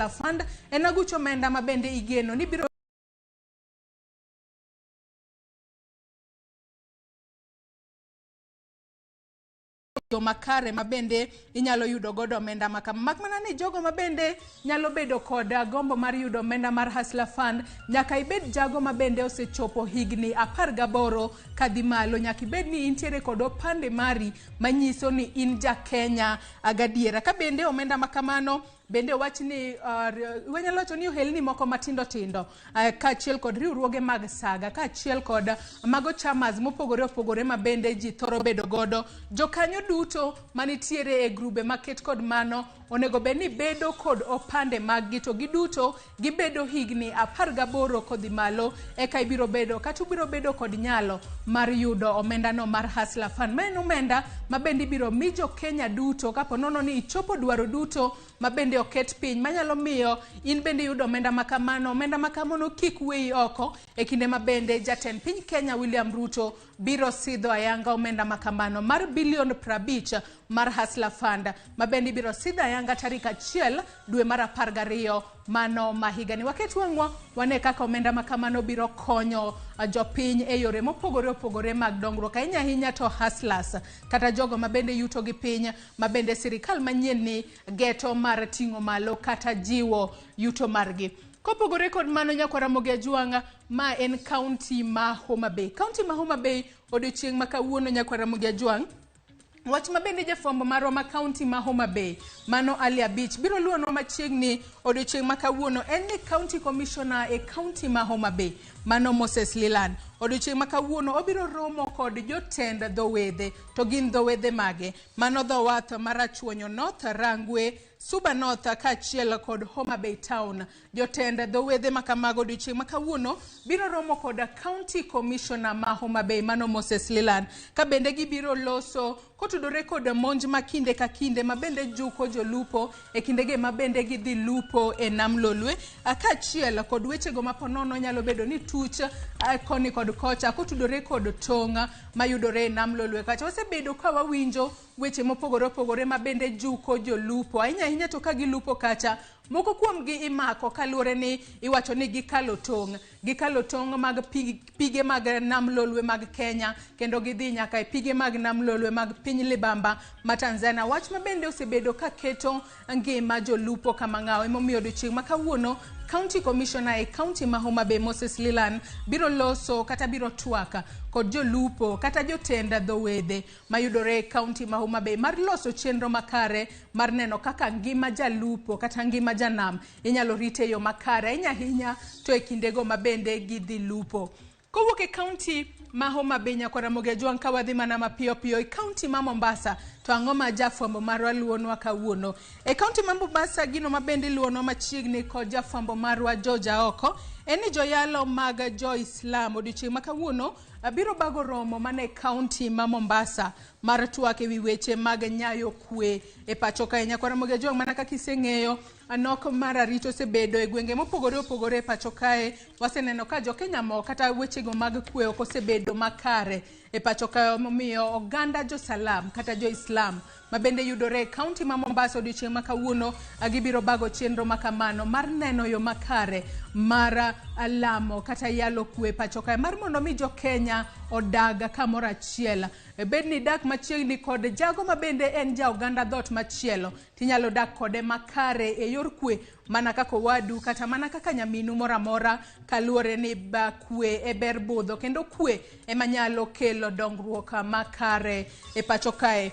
Fund en aguch omenda mabende igeno ni biro makare mabende inyalo yudo godo omenda makama. Makmana ni jogo mabende nyalo bedo kod gombo mar yudo omenda mar Hustler Fund, nyaka ibed jago mabende osechopo higni 18 kadhi malo. Nyaka ibed ni intiere kod opande mari manyiso ni in ja Kenya gadiera. Ka bende omenda makamano bende wach ni wenyalo wacho ni ohelni moko matindo tindo kaachiel kod riwruoge mag saga kaachiel kod mago chamas mopogore opogore mabende ji thoro bedo godo. Jokanyo duto manitiere e grube maket kod mano onego bed ni bedo kod opande maggi, to giduto gibedo higni 18 kodhi malo, eka ibiro bedo kata ubiro bedo kod nyalo mar yudo omenda no mar Hustler Fund. Ma en omenda mabende ibiro mi jo Kenya duto kapo nono ni ichopo dwaro duto mabende oket piny manyalo miyo in bende yudo omenda makamano. Omenda makamano kik weyi oko e kinde mabende jatend piny Kenya William Ruto biro sidho ayanga omenda makamano mar $50 billion mar Hustler Fund mabende biro sidho ayanga tarik 1 dwe mar 12 mano mahigani. Waket wang'wa wane kaka omenda makamano biro konyo jopiny e yore mopogore opogore mag dongruok, ahinya ahinya to hustlers kata jogo mabende yuto gi piny mabende sirikal manyien ni geto mar ting'o malo kata jiwo yuto margi. Kopogore kod mano, nyakwa Ramogi Ajwanga, ma en county ma Homa Bay. County ma Homa Bay odiochieng' ma kawuono, nyakwa Ramogi Ajwang', wach mabende jafwambo marwa ma county ma Homa Bay mano Alia Beach biro luonwa machiegni odiochieng' ma kawuono en ni county commissioner e county ma Homa Bay mano Moses Lilan. Odiochieng' ma kawuono obiro romo kod jotend dhowedhe. To gin dhowedhe mage? Mano dho wath marachuonyo North, Rangwe, Suba North kaachiel kod Homa Bay Town. Jotend dhowedhe makamago odiochieng' ma kawuono biro romo kod county commissioner ma Homa Bay mano Moses Lilan, ka bende gibiro loso kotudore kod monj ma kinde ka kinde mabende juko jolupo e kindege mabende gidhi lupo e nam Lolwe, kaachiel kod wechego maponono nyalo bedo ni tuch koni kod kocha kotudore kod tonga mayudore e nam Lolwe kacha. Wasebedo ka wawinjo weche mopogore opogore mabende juko jolupo, ahinya to ka gilupo kacha moko kuomgi imako kaluwore ni iwacho ni gikalo tong' mag pige mag nam Lolwe mag Kenya kendo gidhi nyaka e pige mag nam Lolwe mag piny libamba ma Tanzania. Wach mabende osebedo ka keto ngima jolupo kama ng'aw. Emomiyo odiochieng' ma kawuono county commissioner e county ma Homa Bay Moses Lilan biro loso kata biro twaka kod jolupo kata jotend dhowedhe mayudore e county ma Homa Bay mar loso chenro makare mar neno kaka ngima jalupo kata ngima janam inyalo rite yo makare, ahinya to e kindego mabende gidhi lupo. Kowuok e county ma Homa Bay, nyakwa Ramogi Ajwang', ka wadhi mana mapiyo piyo e county ma Mombasa, to ang'o ma jafwambo marwa luonwa kawuono? E county ma Mombasa gino mabende luonwa machiegni kod jafwambo marwa George Oko en ni joyalo mag Jo-Islam odiochieng' ma kawuono biro bago romo mane county ma Mombasa mar twak ewi weche mag nyayo kwe e pacho ka. Nyakwa Ramogi Ajwang', mana kaka iseng'eyo, anok mar arito osebedo e gwenge mopogore opogore e pacho kae. Waseneno ka Jo-Kenya moko kata wechego mag kwe ok osebedo makare e pacho kae, momiyo oganda Jo-Salam kata Jo-Islam mabende yudore e county ma Mombasa odiochieng' ma kawuono gibiro bago chenro makamano mar neno yo makare mar lamo kata yalo kwe pacho kae, mar mondo mi Jo-Kenya odag kamoro achiel. Bed ni dak machiegni kod jago mabende en ja oganda dhot machielo, tinyalo dak kode makare e yor kwe mana kaka wadu kata mana kaka nyaminu moramora, kaluwore ni kwe e ber budho kendo kwe ema nyalo kelo dongruok makare e pacho kae.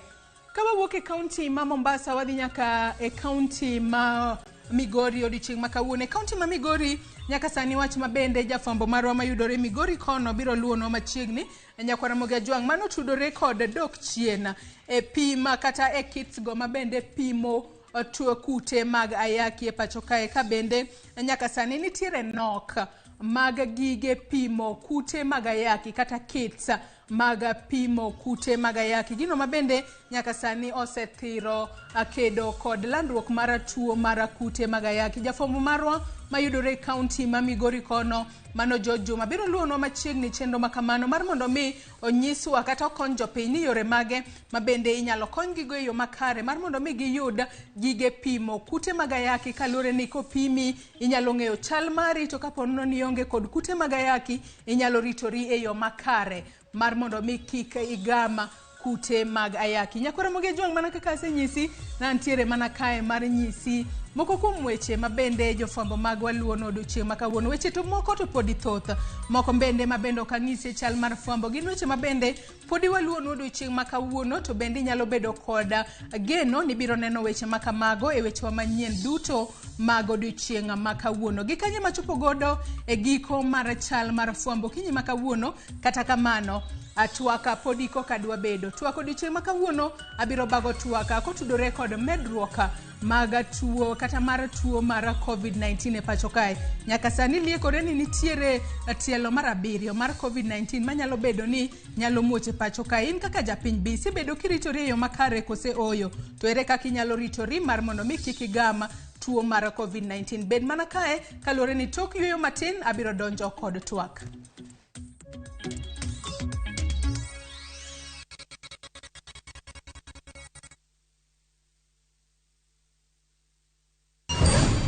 Ka wawuok e county ma Mombasa wadhi nyaka e county ma Migori odiochieng' ma kawuono. E county ma Migori nyaka sani wach mabende jafwambo marwa mayudore Migori kono biro luonwa machiegni, nyakwa Ramogi Ajwang', mano tudore kod dok chien e pima kata e kits go mabende pimo tuo kute mag ayaki e pacho kae, ka bende nyaka sani nitiere nok mag gige pimo kute mag ayaki kata kits mag pimo kute mag ayaki, gino mabende nyaka sani osethiro kedo kod landruok mar tuo mar kute mag ayaki. Jafwambo marwa mayudore county ma Migori kono. Mano Juma biro luonwa machiegni chenro makamano mar mondo mi onyiswa kata okony jopiny ni yore mage mabende inyalo konygi go e yo makare mar mondo mi giyud gige pimo kute mag ayaki kalure ni kopimi inyalo ng'eyo chal mari to kapono ni onge kod kute mag ayaki inyalo ritori e yo makare mar mondo mi kik igama kute mag ayaki. Nyakora Ramogi Tv mana kaka asenyisi nantiere mana kae mar nyisi moko kuom weche mabende jofwambo magwa luono odiochieng' ma kawuono. Weche to moko to podi thoth moko bende mabende ok anyisi chal mar fwambo gin weche mabende podi waluono odiochieng' ma kawuono to bende nyalo bedo koda geno ni biro neno weche makamago e weche manyien duto mag odiochieng' ma kawuono. Gikanye machopo godo e giko mar chal mar fwambo kinyi ma kawuono. Kata kamano atwaka podi koka dwa bedo twako odiochieng' ma kawuono abiro bago twaka kotudore kod medruok mag tuo kata mar tuo mar COVID-19 e pacho kae. Nyaka sani liekore ni nitiere tielo mar 7 mar COVID-19 manyalo bedo ni nyalo muoche pacho kae. In kaka japiny bi isebedo kiritori e yo makare kose oyo to ere kaka inyalo ritori mar mondo mi kik igama tuo mar COVID-19. Bed mana kae kalore ni tok yueyo matin abiro donjo kod twak.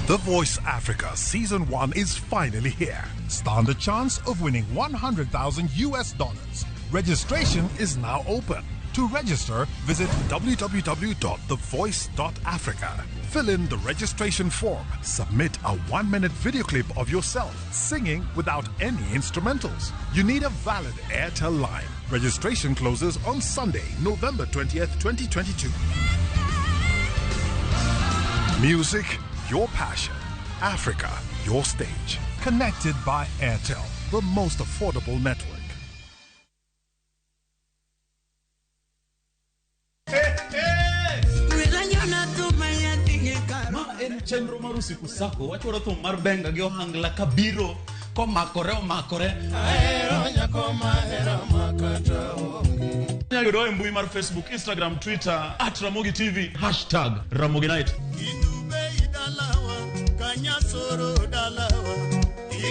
The Voice Africa Season 1 is finally here. Stand a chance of winning $100,000. Registration is now open. To register, visit www.thevoice.africa. Fill in the registration form. Submit a 1-minute video clip of yourself singing without any instrumentals. You need a valid Airtel line. Registration closes on Sunday, November 20th, 2022. Music, your passion. Africa, your stage. Connected by Airtel, the most affordable network. Ma en chenro mar usiku sako wachoro thum mar benga gi ohangla kabiro komakore ahero nyakoma ahero makata onge. Nyayudo e mbui mar Facebook, Instagram, Twitter @Ramogi TV #Ramogi Night.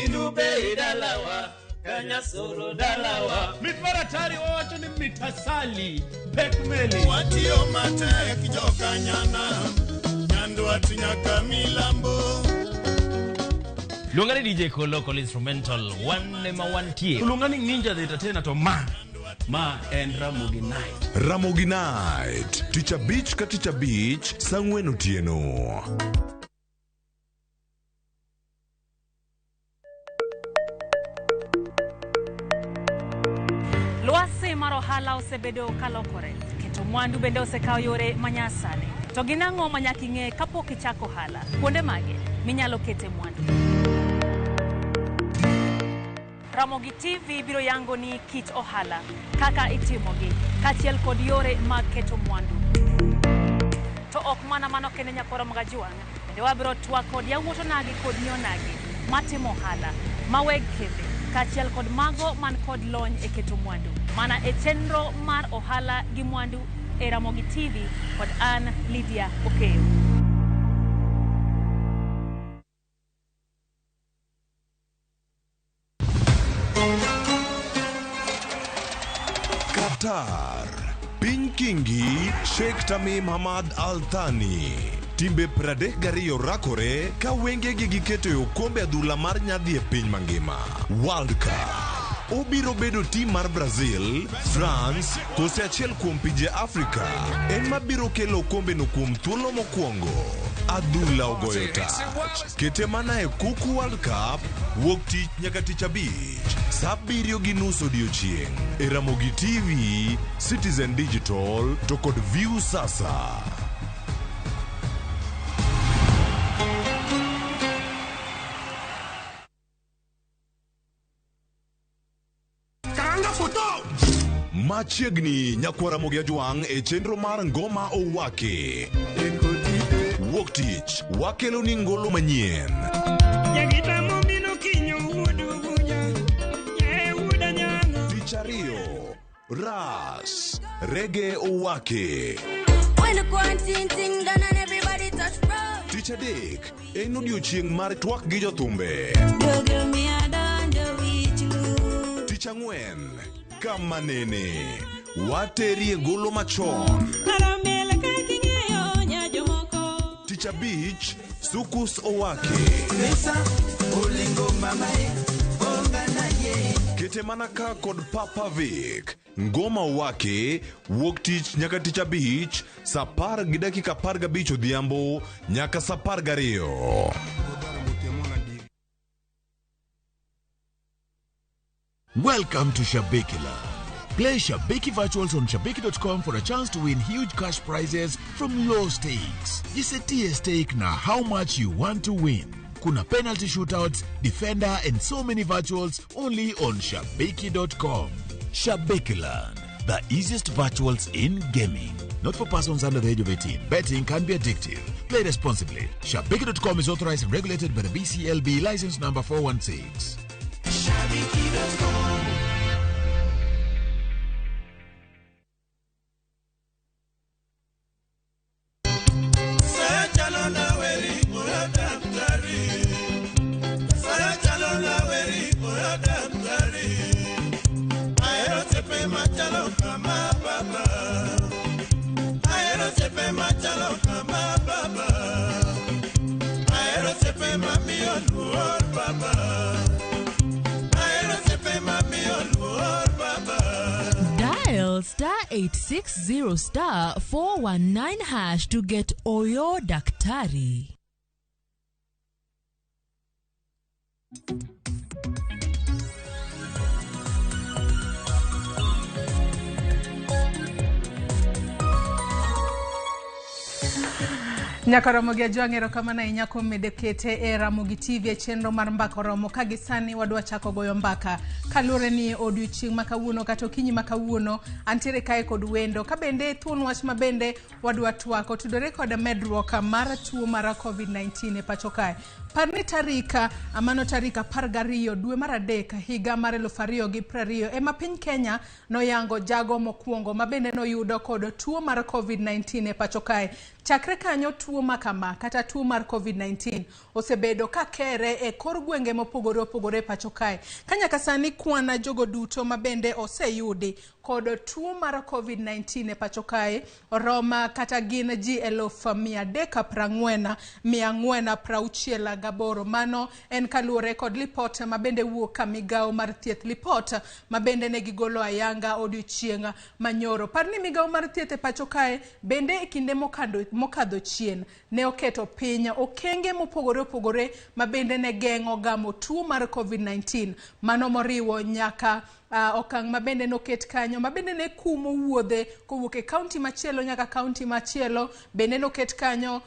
Indube idalawa kanyasoro dalawa mitmara tari owacho ni mitasali pekmeli watio mate kijoka nyana nyando atinyaka milambo. Lungani DJ Local Instrumental one ma wantie. Lungani Ninja the Entertainer to ma and Ramogi Night. Ramogi Night. Teacher Beach ka Teacher Beach sangwen otieno. Luasi marohala osebedo kalokore. Keto mwandu bende osekao yore manyasani. To ginang'o manyaki ng'e kapok ichako hala. Kuonde mage minyalo kete mwandu. Ramogi TV biro yango ni kit ohala kaka itimogi kachiel kod yore mag keto mwandu. To ok mana mano kene nyakoro mga juang. Bende wabiro twak kod yawuoto nagi kod nyonagi matimo hala maweg kende kachiel kod mago man kod lony e keto mwandu. Mana e chenro mar ohala gi mwandu e Ramogi TV kod an Lydia Okeyo. Qatar. Piny Kingi, Sheikh Tamim Hamad Al Thani. Timbe 32 rakore ka wengegi giketo e okombe adhula mar nyadhi e piny mangima. World Cup. Obiro bedo tim mar Brazil, France, kose achiel kuom pinje Afrika. En mabiro kelo okombe no kuom thuolo mokwongo. Adhula ogoyo tach. Kete mana e kuku World Cup, wuok tich nyaka tich abich. Saa 7:30 odiochieng'. E Ramogi TV, Citizen Digital, to kod View Sasa. Machiegni nyakwa Ramogi Ajwang' e chenro mar ngoma owake. Wuok tich, wakelo ni ngolo manyien. Tichario, Ras, Reggae owake. Tich adek en odiochieng' mar twak gi jothumbe. Tich ang'wen kama nene waterie golo machon. Tich abich sukus owake. Kete mana ka kod Papa Vic. Ngoma owake wuok tich nyaka tich abich saa 10:15 odhiambo nyaka saa 12. Welcome to Shabikila. Play Shabiki Virtuals on Shabiki.com for a chance to win huge cash prizes from low stakes. Jisetie stake na how much you want to win. Kuna penalty shootouts, defender and so many virtuals only on Shabiki.com. Shabikiland, the easiest virtuals in gaming. Not for persons under the age of 18. Betting can be addictive. Play responsibly. Shabiki.com is authorized and regulated by the BCLB license number 416. Shabiki.com. Dial *860*419# to get Oyo Daktari. Nyakoromo gi jwang'ero kama na inyako medekete e Ramogi Tv chenro mar mbaka romo kagisani wadwa chako goyo mbaka kalure ni odiochieng' makawuono kata okinyi makawuono antiere kae kod wendo kabende thuon wach mabende wadwa twako tudore kod medruok mar tuo mar COVID-19 e pacho kae. Parni tarika amano tarika 12 dwe mar adek higa mar 2020 ema piny Kenya noyango jago mokwongo mabende noyudo kod tuo mar COVID-19 e pacho kae. Chakre kanyo tuo makama kata tuo mar COVID-19 osebedo ka kere e kor gwenge mopogore opogore pacho kae. Kanyaka sani kwana jogo duto mabende oseyudi kod tuo mar COVID-19 e pacho kae Roma kata gin ji 340,468 mano en kalure kod lipot mabende wuok ka migao mar thieth lipot mabende ne gigolo ayanga odiochieng' manyoro. Parni migao mar thieth e pacho kae bende e kinde mokadho chien ne oketo piny okenge mopogore opogore mabende ne geng'o gamo tuo mar COVID-19 mano moriwo nyaka okang' mabende noket kanyo mabende ne kumo wuodhe kowuok e kaunti machielo nyaka kaunti machielo bende noket kanyo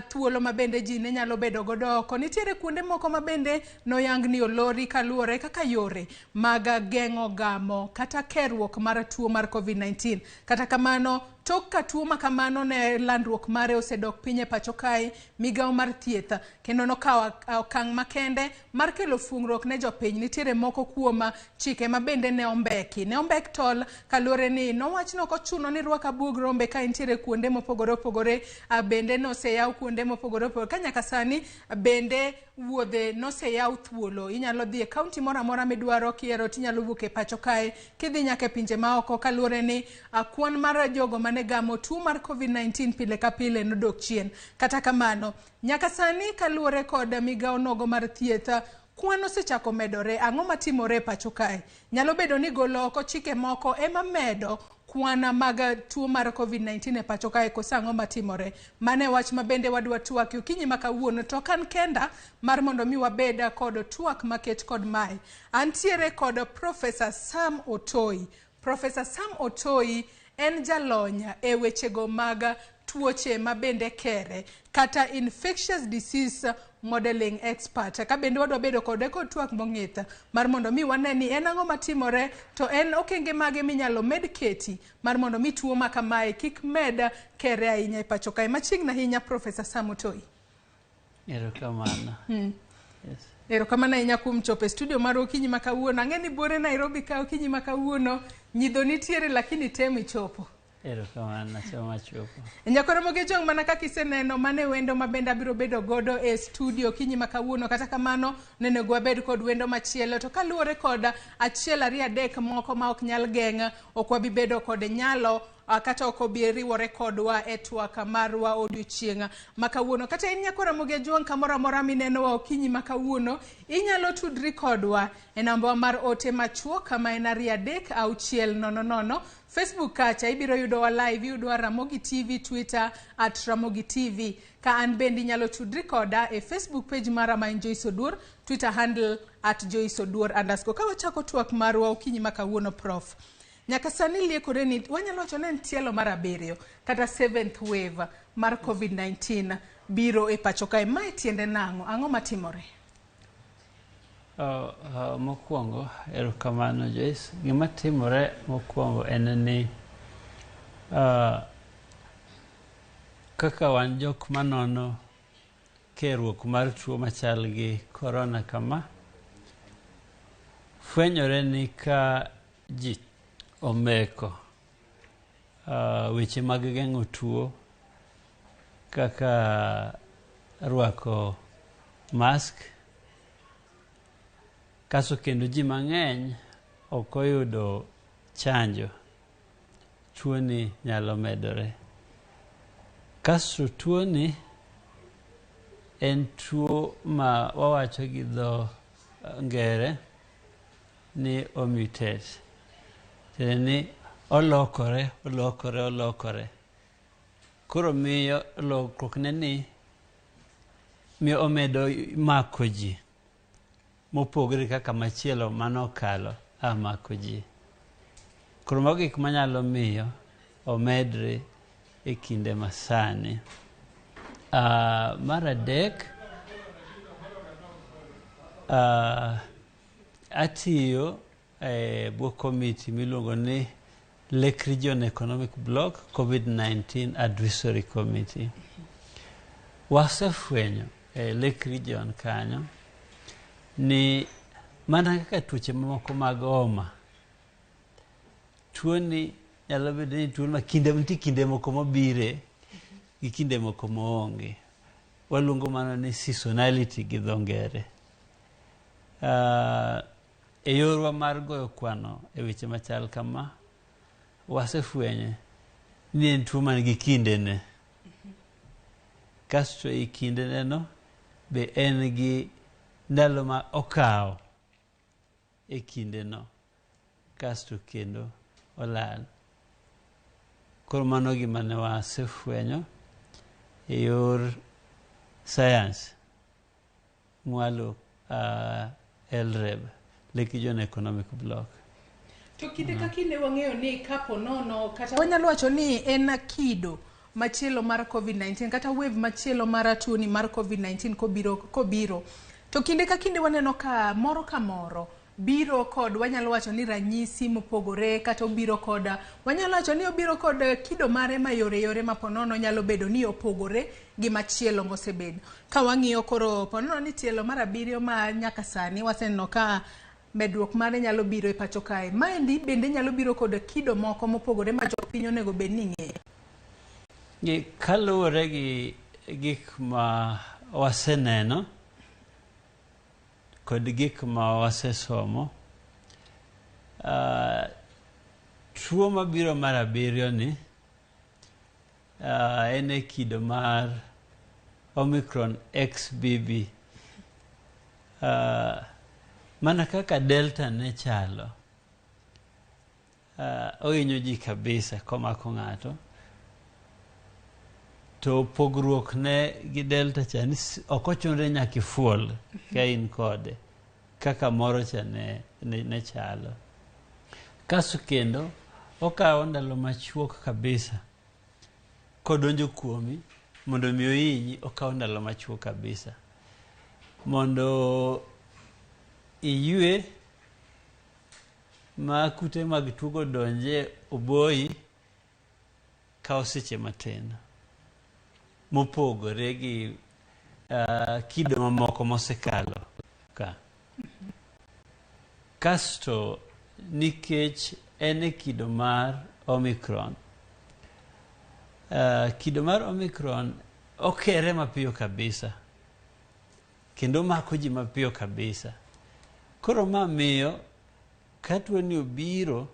thuolo mabende ji ne nyalo bedo godo oko. Nitiere kuonde moko mabende noyang ni olori kaluore kaka yore mag geng'o gamo kata kerruok mar tuo mar COVID-19. Kata kamano tok ka tuo makamano ne landruok mare osedok piny e pacho kae migao mar thieth kendo nokawo okang' makende mar kelo fungruok ne jopiny. Nitiere moko kuom chike mabende ne ombek tol kalure ni nowach no kochuno ni rwaka buog rombe ka nitiere kuonde mopogore opogore bende no se yaw kuonde mopogore opogore kanyaka sani bende wuodhe no se yaw thuolo inyalo dhi e kaunti moro amora midwaro kiero tinyalo wuok e pacho kae kidhi nyaka pinje maoko kalure ni kwan mar jogo mane gamo tuo mar COVID-19 pile ka pile nodok chien. Kata kamano nyaka sani kalure kod migao nogo mar thieth kwano sechako medore. Ang'o matimore pacho kae? Nyalo bedo ni golo oko chike moko ema medo kwana mag tuo mar COVID-19 e pacho kae kosa ang'o matimore? Mane wach mabende wadwa twak okinyi makawuono to kan kenda mar mondo mi wabeda kod twak maket kod mai. Antiere kod Professor Sam Otoi. Professor Sam Otoi en jalonya e wechego mag tuoche mabende kere kata infectious disease modeling expert. Ka bende wadwa bedo kode kod twak mong'ith mar mondo mi waneni en ang'o matimore to en okenge mage minyalo med keti mar mondo mi tuo makamae kik med kere ahinya e pacho kae. Machiegni ahinya Professor Sam Otoi. Erokamano. Yes. Erokamano ahinya kuom chopo e studio mar okinyi makawuono. Ang'e ni bore Nairobi ka okinyi makawuono nyidho nitiere lakini temi chopo. Erokamano choma chopo. Nyakoro moge jong mana kaka iseneno mane wendo mabende abiro bedo godo e studio kinyi makawuono, kata kamano nene gwabed kod wendo machielo, to kaluwore kod achiel ariyo adek moko ma ok nyal geng' ok wabi bedo kod nyalo kata ok obi riwore kodwa e twak marwa odiochieng' makawuono. Kata in nyakoro moge jong kamoro amora minenowa okinyi makawuono, inyalo tudri kodwa e namba mar ote machuok kama en 33600. Facebook kacha ibiro yudowa live, yudowa Ramogi TV, Twitter @Ramogi TV. Ka an bende inyalo tudri koda e Facebook page mara ma en Joyce Oduor, Twitter handle @JoyceOduor_. Ka wachako twak marwa okinyi makawuono, Prof. Nyaka sani liekore ni wanyalo wacho ni en tielo mar 7 kata 7th wave mar COVID-19 biro e pacho kae. Mae tiende nang'o? Ang'o matimore? Mokwongo, erokamano Joyce. Gima timore mokwongo en ni kaka wan jok manono keruok mar tuo machal gi corona kama, fwenyore ni ka ji omeko weche mag geng'o tuo kaka rwako mask, kaso kendo ji mang'eny ok oyudo chanjo, tuo ni nyalo medore. Kaso tuo ni en tuo ma wawacho gi dho ngere ni omutate. Ni olokore. Koro miyo lokruok ni miyo omedo mako ji mopogore kaka machielo manokalo mako ji. Koro mago gik manyalo miyo omedre e kinde masani. Mar adek, atiyo bwo komiti miluongo ni Lake Region Economic Bloc COVID-19 Advisory Committee. Wasefwenyo Lake Region kanyo ni mana kaka tuoche mamoko mag homa, tuo ni nyalo bedo ni tuo ma kinde moko mobire gi kinde moko maonge. Waluongo mano ni seasonality gi dho ngere. E yorwa mar goyo kwano e weche machal kama, wasefwenye ni en tuo man gi kindene. Kasto i kindene no be en gi ndalo ma okawo e kinde no kasto kendo olal. Koro mano gima ne wasefwenyo e yor science mwalo LREB, Lake Region Economic Bloc. To kinde ka kinde wang'eyo ni kapo nono kata wanyalo wacho ni en kido machielo mar COVID-19 kata wave machielo mar tuo ni mar COVID-19 kobiro. To kinde ka kinde waneno ka moro biro kod wanyalo wacho ni ranyisi mopogore, kata obiro kod wanyalo wacho ni obiro kod kido mare ma yore maponono nyalo bedo ni opogore gi machielo mosebedo. Ka wang'iyo koro ponono ni tielo mar 7 ma nyaka sani waseneno ka medruok mare nyalo biro e pacho kae. Maendi bende nyalo biro kod kido moko mopogore ma jopiny onego bed ni ng'eyo. Kaluwore gi gik ma waseneno kod gik ma wasesomo, tuo mabiro mar 7 ni en e kido mar Omicron XBB. Mana kaka Delta ne chalo, ohinyo ji kabisa komako ng'ato, to pogruok ne gi Delta cha ni ok ochunre nyaka ifuol ka in kode kaka moro cha ne chalo. Kaso kendo okawo ndalo machuok kabisa kodonjo kuomi, mondo mi ohinyi okawo ndalo machuok kabisa. Mondo iyue ma kute mag tugo donje oboyi kawo seche matin, mopogore gi kido mamoko mosekalo ka. Kasto nikech en e kido mar Omicron, kido mar Omicron okere mapiyo kabisa kendo mako ji mapiyo kabisa. Koro ma miyo ka tuo ni obiro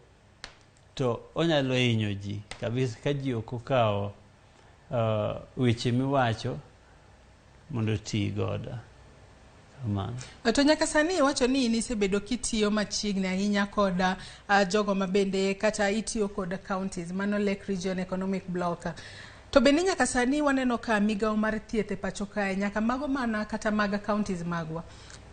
to onyalo hinyo ji kabisa ka ji ok okawo weche miwacho mondo ti godo. To nyaka sani iwacho ni nisebedo kitiyo machiegni ahinya kod jogo mabende kata itiyo kod counties mano Lake Region Economic Block. To bende nyaka sani waneno ka migawo mar thieth e pacho kae nyaka mago mana kata mag counties magwa.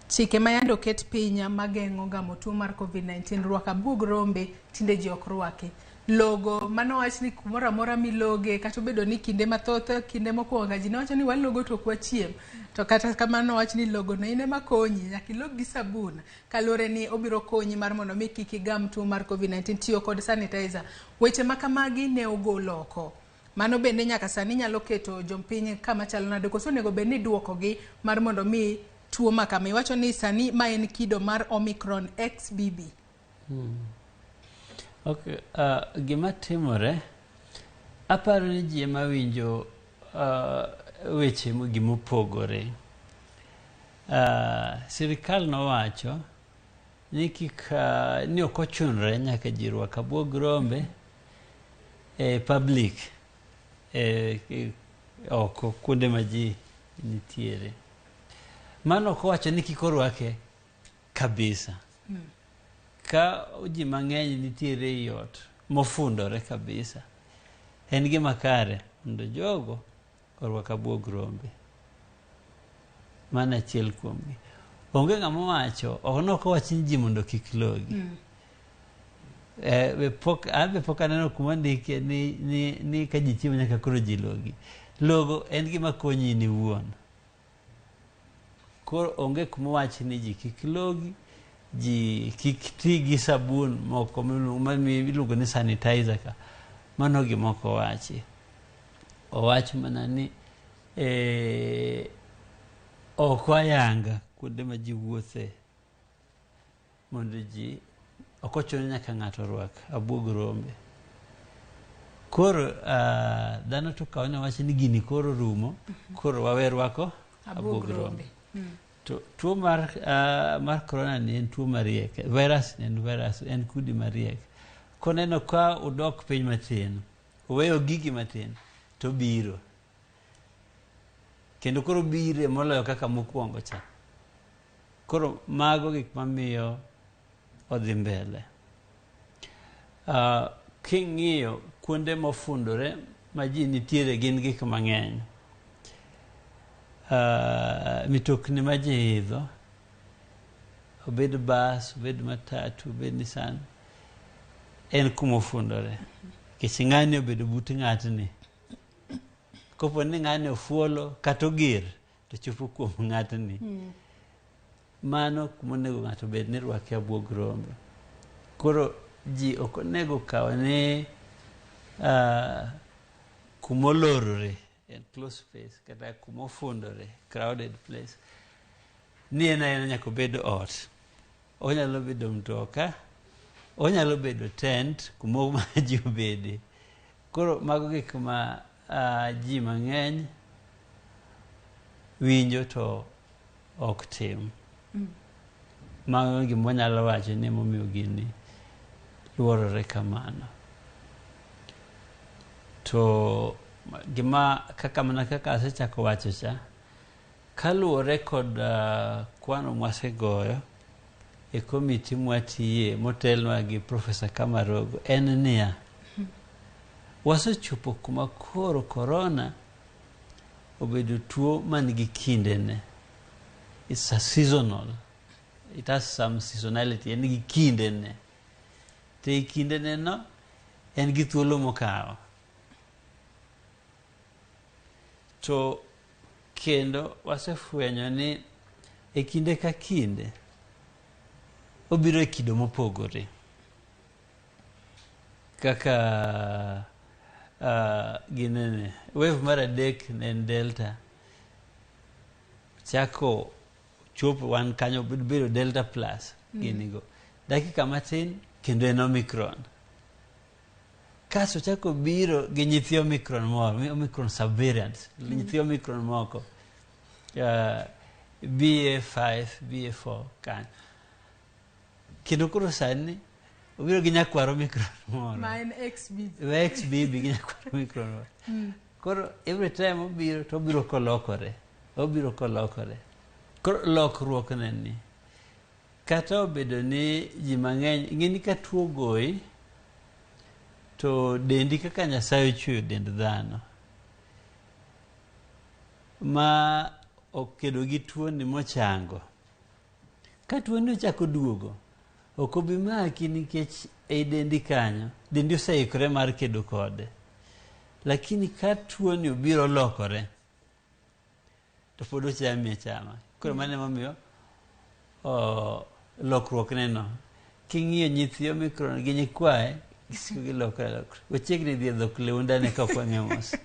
Chike mayando ket pinya mageng'o gamo tuo mar COVID-19 rwaka bug rombe tinde ji ok rwaki. Logo mano wach ni kumora mora miloge kata bedo ni kinde mathoth kinde mokwongo ji wacho ni walogo to kwa chiem to kata kamano wach ni logo no ine makonyi nyaka ilog gi sabun kalore ni obiro konyi mar mondo mi kik igam tuo mar COVID-19 tiyo kod sanitizer. Weche makamagi ne ogolo oko. Mano bende nyaka sani nyalo keto jompiny kama chalo nade koso nego bed ni duokogi mar mondo mi tuo makama. Iwacho ni sani ma en kido mar Omicron XBB. Okay, gima timore aparo ni ji ema winjo weche gimopogore. Sirikal nowacho ni ni ok ochunre nyaka ji rwak abuog rombe public oko kuonde ma ji nitiere. Mano ok owacho ni kik orwake kabisa. Ka ji mang'eny nitiere ei ot mofundore kabisa, en gima kare mondo jogo orwak abuog rombe. Mana achiel kuomgi. Onge ng'ama owacho, ok owach ni ji mondo kik logi. Abe pok aneno kuma ndike ni ka ji chiemo nyaka koro ji logi. Logo en gima konyi ni wuon. Koro onge kuma owach ni ji kik logi, ji kik ti gi sabun moko miluongo ni sanitizer ka. Mano gimoko wachi. Owach mana ni ok ayanga kuonde ma ji wuothe mondo ji ok ochuno nyaka ng'ato rwak abuog rombe. Koro dhano to kawo ni wach ni gini koro rumo, koro wawe rwako abuog rombe. To tuo mar corona ni en tuo mariek. Virus en kudi mariek. Koneno ka udok piny matin, uweyo gigi matin, to biro. Kendo koro bire moloyo kaka mokwongo cha. Koro mago gik mamiyo odhi mbele. King'iyo kuonde mofundore ma ji nitiere gin gik mang'eny. Mitokni ma ji idho, obed bas, obed matatu, obed Nissan, en kumofundore. Kech ng'ani obedo but ng'atni. Kopo ni ng'ani ofuolo kata ogir to chopo kuom ng'atni. Mano kumonego ng'ato bed ni rwake abuog rombe. Koro ji ok onego kaw ni kumolorore, en close space, kata kumofundore, crowded place. Ni en nyaka bed ot. Onyalo bedo mtoka, onyalo bedo tent kuma ji obede. Koro mago gik ma ji mang'eny winjo to ok tim. Mago gima nyalo wacho ni momiyo gini luorore kamano. To gima kaka asechako wacho cha, kaluwore kod kwano mwasegoyo e komiti mwatiye motelnwa gi Profesa Kamarogo, en niya, wasechopo kuma koro corona obedo tuo man gi kindene. It's a seasonal. It has some seasonality. En gi kindene. Te kindene no, en gi thuolo mokawo. To kendo wasefwenyo ni e kinde ka kinde obiro e kido mopogore. Kaka ginene, wave mar adek en Delta. Chako chopo wan kanyo bedo Delta plus ginigo. Dakika matin kendo en Omicron. Kaso chako biro gi nyithi Omicron moro, Omicron subvariants, nyithi Omicron moko, BA5, BA4 kanyo. Kendo koro sani, obiro gi nyakwaro Omicron moro. Ma en XB. XBB gi nyakwaro Omicron moro. Koro every time obiro, to obiro kolokore. Obiro kolokore. Koro lokruok neni. Kata obedo ni ji mang'eny, ing'eni ka tuo goyi, to dendi kaka Nyasaye ochweyo dend dhano. Ma okedo gi tuo ni mochango. Ka tuo ni ochako duogo, ok obi maki nikech ei dendi kanyo, dendi oseikore mar kedo kode. Lakini ka tuo ni obiro lokore, to pod ochami achama. Koro mano emomiyo lokruok neno. King'iyo nyithi Omicron gi nyikwaye, gisiko gilokore. Ochiegni dhi e dhok leundane ka ok wang'e mos.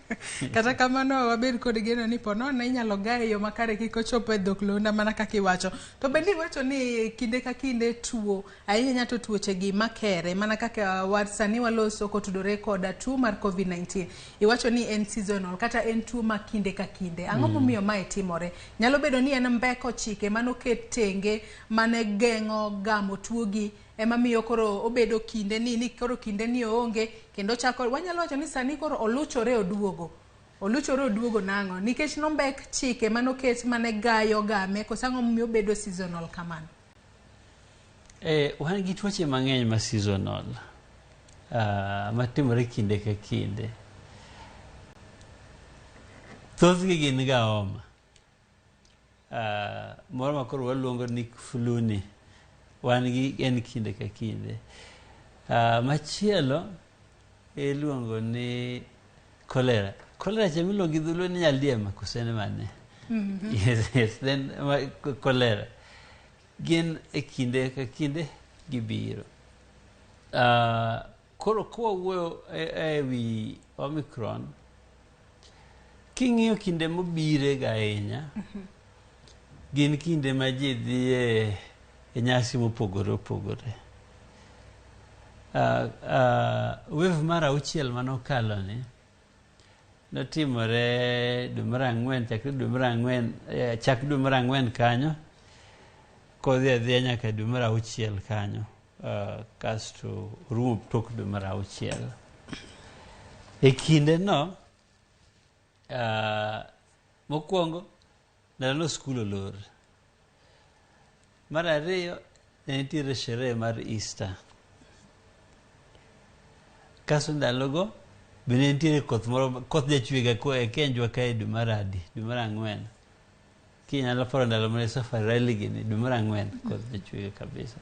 Kata kamano wabed kod geno ni ponono inyalo gaye yo makare kik ochopo e dhok leunda mana kaka iwacho. To bende iwacho ni kinde ka kinde tuo, ahinya to tuoche gi makere, mana kaka sani waloso kotudore koda tuo mar COVID-19. Iwacho ni en seasonal, kata en tuo ma kinde ka kinde. Ang'o momiyo mae timore? Nyalo bedo ni en mbeko chike manoket tenge mane geng'o gamo tuo gi, ema miyo koro obedo kinde ni koro kinde ni onge, kendo chako wanyalo wacho ni sani koro oluchore oduogo nang'o nikech nombek chike manoket mane gayo game kosang'o miyo bedo seasonal kamano. Wan gi tuoche mang'eny ma seasonal, matimore kinde ka kinde. Thothgi gin ga homa. Moro ma koro waluongo ni flu ni, wan gi en kinde ka kinde. Machielo iluongo ni cholera. Cholera chemiluongo gi dhuluo ni nyaldiema kosene mane. Yes, then cholera. Gin e kinde ka kinde gibiro. Koro kowuoyo e wi Omicron, king'iyo kinde mobire ga ahinya, gin kinde ma ji dhi e nyasi mopogore opogore. Wave mar 6 manokalo ni notimore dwe mar 4, chak dwe mar 4 kanyo, kodhi adhiya nyaka dwe mar 6 kanyo, kasto rumo tok dwe mar 6. E kinde no, mokwongo ndalo skul olor. Mar ariyo, nitiere sherehe mar Easter. Kaso ndalogo, bende nitiere koth jachwega e Kenjwa kae dwe mar 4. Kinyalo paro ndalo mane Safari Rally gini, dwe mar 4 koth jachwega kabisa.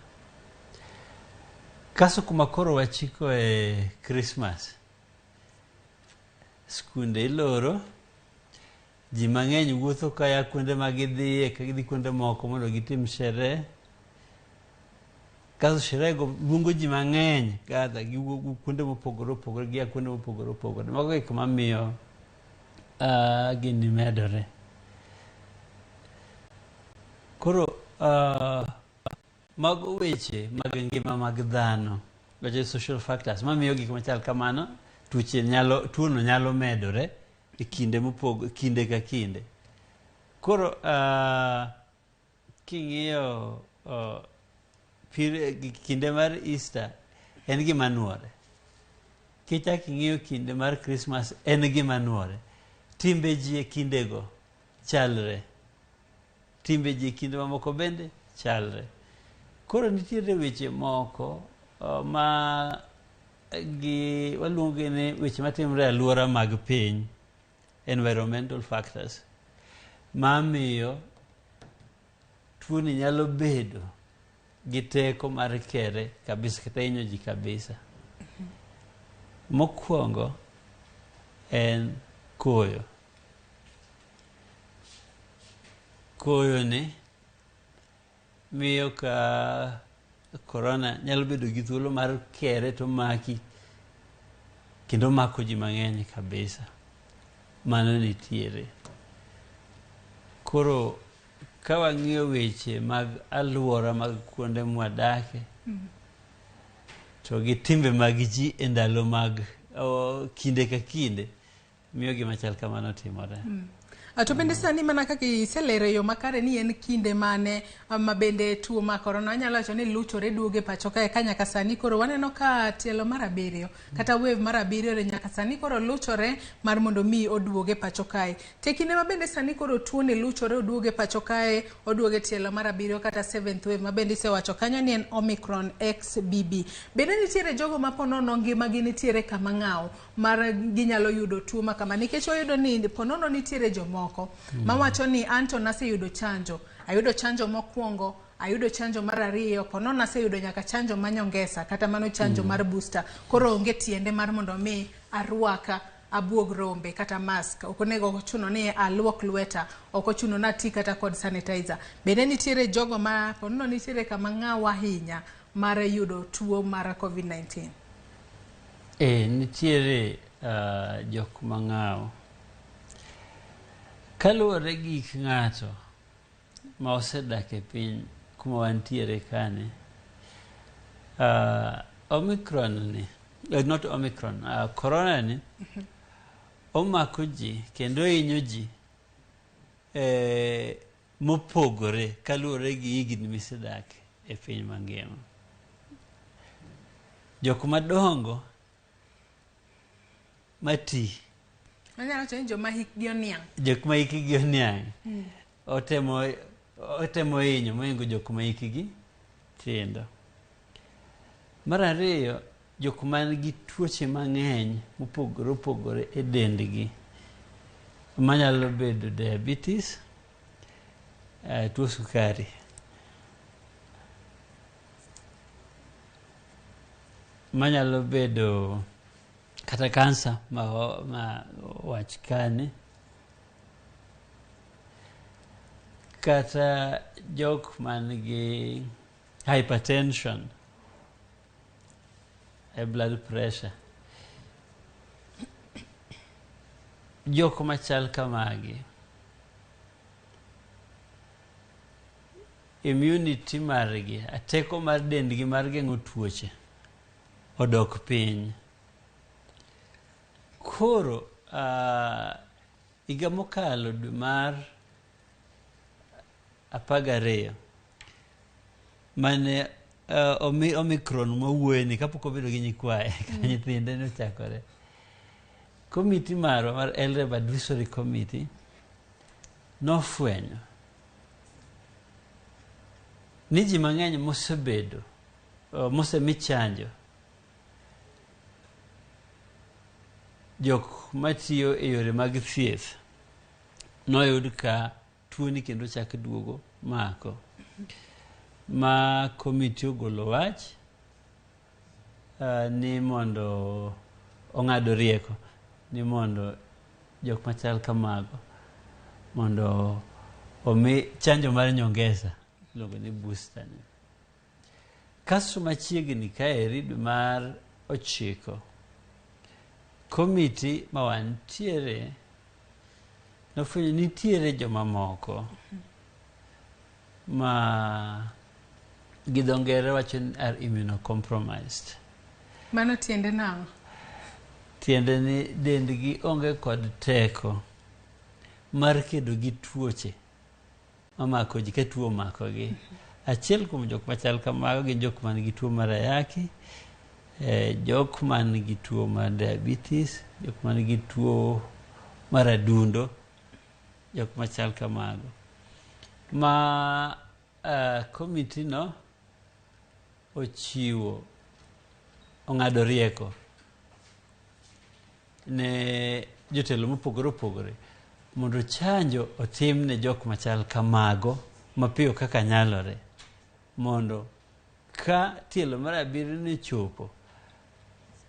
Kaso kuma koro wachiko e Christmas, skunde iloro, ji mang'eny wuotho kaya kuonde ma gidhiye, ka gidhi kuonde moko mondo gitim sherehe. Kaso sherehe go luongo ji mang'eny, kadha giwuok kuonde mopogore opogore, gia kuonde mopogore opogore. Mago gik mamiyo gini medore. Koro mago weche mag ngima mag dhano, weche social factors mamiyo gik machal kamano, tuono nyalo medore e kinde ka kinde. Koro king'iyo kinde mar Easter en gima nuore. Kichak ing'iyo kinde mar Christmas en gima nuore. Timbe ji e kindego chalre. Timbe ji e kinde mamoko bende chalre. Koro nitiere weche moko ma waluongo ni weche matimre e alwora mag piny, environmental factors, mamiyo tuoni nyalo bedo gi teko mar kere kabisa kata hinyo ji kabisa. Mokwongo en koyo. Koyo ni miyo ka corona nyalo bedo gi thuolo mar kere to maki, kendo mako ji mang'eny kabisa. Mano nitiere. Koro ka wang'iyo weche mag alwora mag kuonde mwadakie, to gi timbe mag ji e ndalo mag kinde ka kinde miyo gima chal kamano timore. To bende sani mana kaka iselero yo makare ni en kinde mane ma bende tuo ma corona nyalo wacho ni luchore duoge pacho kae ka nyaka sani koro waneno ka tielo mar 7 kata wave mar 7 nyaka sani koro luchore mar mondo mi oduoge pacho kae. Te kinde ma bende sani koro tuo ni luchore oduoge pacho kae, oduoge tielo mar 7 kata 7th wave ma bende isewacho kanyo ni en Omicron XBB. Bende nitiere jogo ma ponono ngimagi nitiere kama ng'aw mar ginyalo yudo tuo ma kama, nikech oyudo ni ponono nitiere jomoko mawacho ni anto naseyudo chanjo, ayudo chanjo mokwongo, ayudo chanjo mar 2, ponono naseyudo nyaka chanjo manyongesa kata mano chanjo mar booster, koro onge tiende mar mondo mi arwaka abuog rombe kata mask, ok onego ochuno ni aluok lweta, ok ochuno na ti kata kod sanitizer. Bende nitiere jogo ma ponono nitiere kama ng'aw ahinya mar yudo tuo mar COVID-19. Nitiere jok mang'aw kaluwore gi ng'ato ma osedak e piny kuma wantiere kane. Omicron ni, not Omicron, corona ni omako ji kendo hinyo ji mopogore kaluwore gi higni misedak e piny mangima. Jok madongo mati, anyalo wacho ni joma hikgi oniang', jok ma hikgi oniang' otemo hinyo mohingo jok ma hikgi tindo. Mar 2, jok man gi tuoche mang'eny mopogore opogore e dendgi manyalo bedo diabetes, tuo sukari, manyalo bedo kata kansa ma wach kane, kata jok man gi hypertension, high blood pressure. Jok machal kamagi, immunity margi, ateko mar dendgi mar geng'o tuoche odok piny. Koro higa mokalo dwe mar 12 mane Omicron mawuoye ni kapok obedo gi nyikwaye ka nyithinde nochakore, komiti marwa mar Elder Advisory Committee nofwenyo ni ji mang'eny mosebedo mosemi chanjo, jok matiyo e yore mag thieth noyud ka tuoni kendo chak duogo mako, ma komiti ogolo wach ni mondo ong'ado rieko ni mondo jok machal kamago mondo omi chanjo mar nyongesa iluongo ni booster ni. Kasto machiegni kaeri dwe mar 9 komiti ma wantiere nofwenyo nitiere joma moko ma gi dho ngere wacho ni are immunocompromised. Mano tiende nang'o? Tiende ni dendgi onge kod teko mar kedo gi tuoche mamako ji ka tuo omakogi. Achiel kuom jok machal kamago gin jok man gi tuo mar ayaki, jok man gi tuo mar diabetes, jok man gi tuo mar adundo, jok machal kamago. Ma komiti no ochiwo, ong'ado rieko ne jotelo mopogore opogore mondo chanjo otim ne jok machal kamago mapiyo kaka nyalore, mondo ka tielo mar 7 ni chopo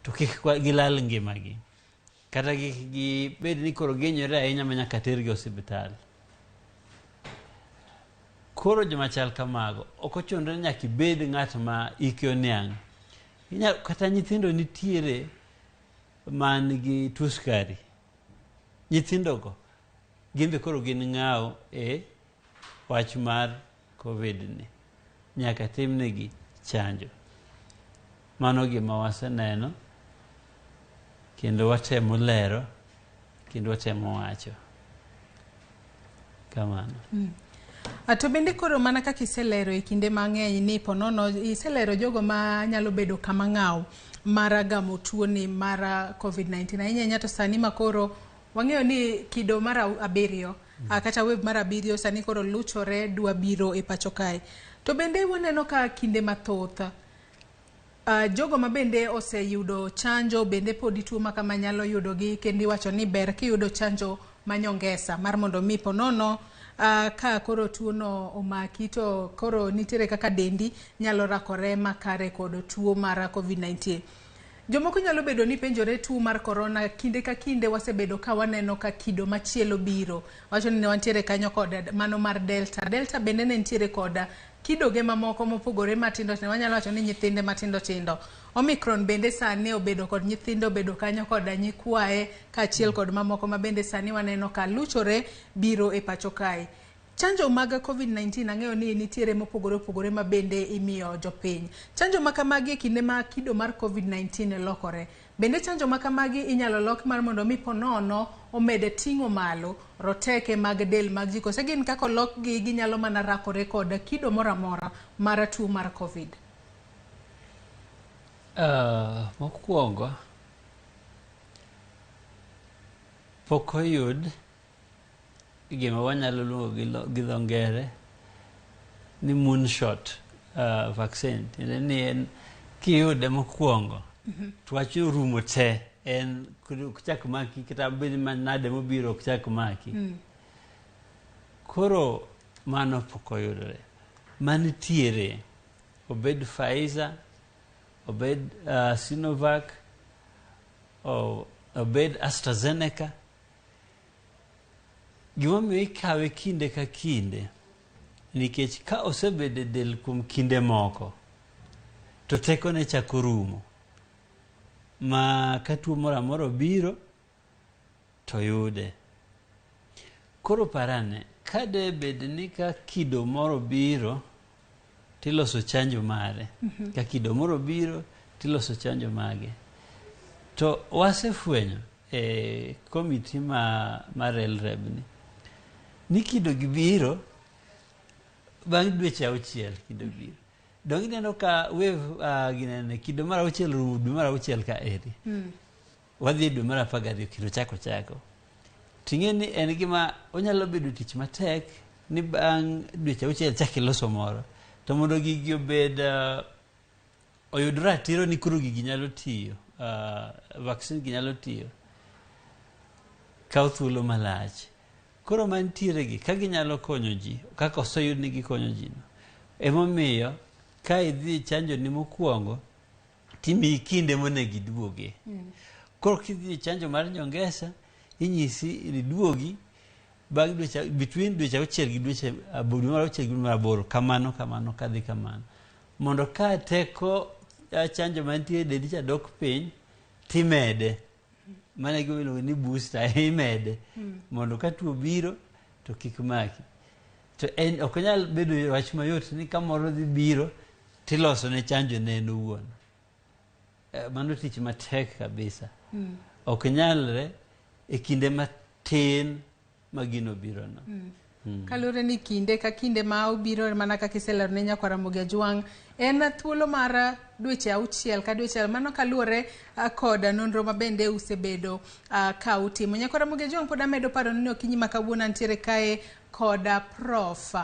to kik gilal ngimagi, kata kik gibed ni koro genyore ahinya ma nyaka tergi osiptal. Koro joma chal kamago ok ochundore ni nyaka ibed ng'at ma hike oniang'. Kata nyithindo nitiere man gi tuo sukari, nyithindogo gin be koro gin ng'aw e wach mar COVID ni, nyaka timnegi chanjo. Mano gima waseneno kendo watemo lero kendo watemo wacho kamano. To bende koro mana kaka iselero e kinde mang'eny ni ponono iselero jogo ma nyalo bedo kama ng'aw mara gamo tuo ni mara COVID-19 ahinya to sani makoro wang'eyo ni kido mara 7 kata wave mara 7 sani koro luchore dwa biro e pacho kae. To bende waneno ka kinde mathoth jogo ma bende oseyudo chanjo bende podi tuo ma kama nyalo yudo gi kendo iwacho ni ber kiyudo chanjo manyongesa mar mondo mi ponono ka koro tuo no omaki to koro nitiere kaka dendi nyalo rakore makare kod tuo mara COVID-19. Jomoko nyalo bedo ni penjore tuo mar corona kinde ka kinde wasebedo ka waneno ka kido machielo biro. Wacho ni ne wantiere kanyo kod mano mar Delta. Delta bende ne nitiere kod kido ge mamoko mopogore matindo ne wanyalo wacho ni nyithinde matindo tindo. Omicron bende sani obedo kod nyithindo bedo kanyo kod nyikwae kaachiel kod mamoko ma bende sani waneno ka luchore biro e pacho kae. Chanjo mag COVID-19 ang'eyo ni nitiere mopogore ma bende imiyo jopiny. Chanjo ma kamagi kinde ma kido mar COVID-19 lokore. Bende chanjo ma kamagi inyalo lok mar mondo mi ponono omede ting'o malo roteke mag del mag ji. Kose gin kako lok gi ginyalo mana rakore kod kido moramora mar tuo mar COVID. Mokwongo pok oyud gima wanyalo luongo gi dho ngere ni moonshot vaccine. Ni en kiyude mokwongo twacho rumo te en kuchak maki kata bedi manade mobiro kuchak maki. Koro mano pok oyudore. Manitiere obed Pfizer, obed Sinovac, obed AstraZeneca. Gimomiyo ikawe kinde ka kinde nikech ka osebede del kuom kinde moko to teko ne chako rumo ma ka tuo moro amora biro to yude. Koro parane ka de bed ni ka kido moro biro tiloso chanjo mare, ka kido moro biro tiloso chanjo mage. To wasefwenyo komiti mar LREB ni kido gibiro bang' dweche 6 kido biro. Dongi neno ka wave ginene kido mara 6 rumo dwe mara 6 ka eri. Wadhi dwe mara 12 kido chako. Ting'e ni en gima onyalo bedo tich matek ni bang' dweche 6 chaki loso moro. To mondo gigi obed oyud ratiro ni kuro gigi nyalo tiyo, vaccine gi nyalo tiyo, kaw thuolo malach. Koro mantiere gi ka ginyalo konyo ji kaka oseyud ni gikonyo ji no emomiyo ka idhi chanjo ni mokwongo timi kinde monego iduoge. Koro kidhi chanjo mar nyongesa inyisi ni duogi bang' between dweche 6 gi dweche 8 kamano kadhi kamano mondo ka teko chanjo mantie dedi cha dok piny timede. Mana giluongo ni booster imede mondo ka tuo biro to kik maki. To en ok nyal bedo wach mayot ni kamoro dhi biro tiloso ne chanjo ne en owuon. Mano tich matek kabisa. Ok nyalre e kinde matin magino biro no. Kalure ni kinde ka kinde ma obiro mana kaka iselero ne nyakwara Ramogi Tv en thuolo mar dweche 6 ka dweche mano kalure kod nonro mabende usebedo ka utimo. Nyakwara Ramogi Tv pod amedo paro ni okinyi makawuono ntiere kae kod Prof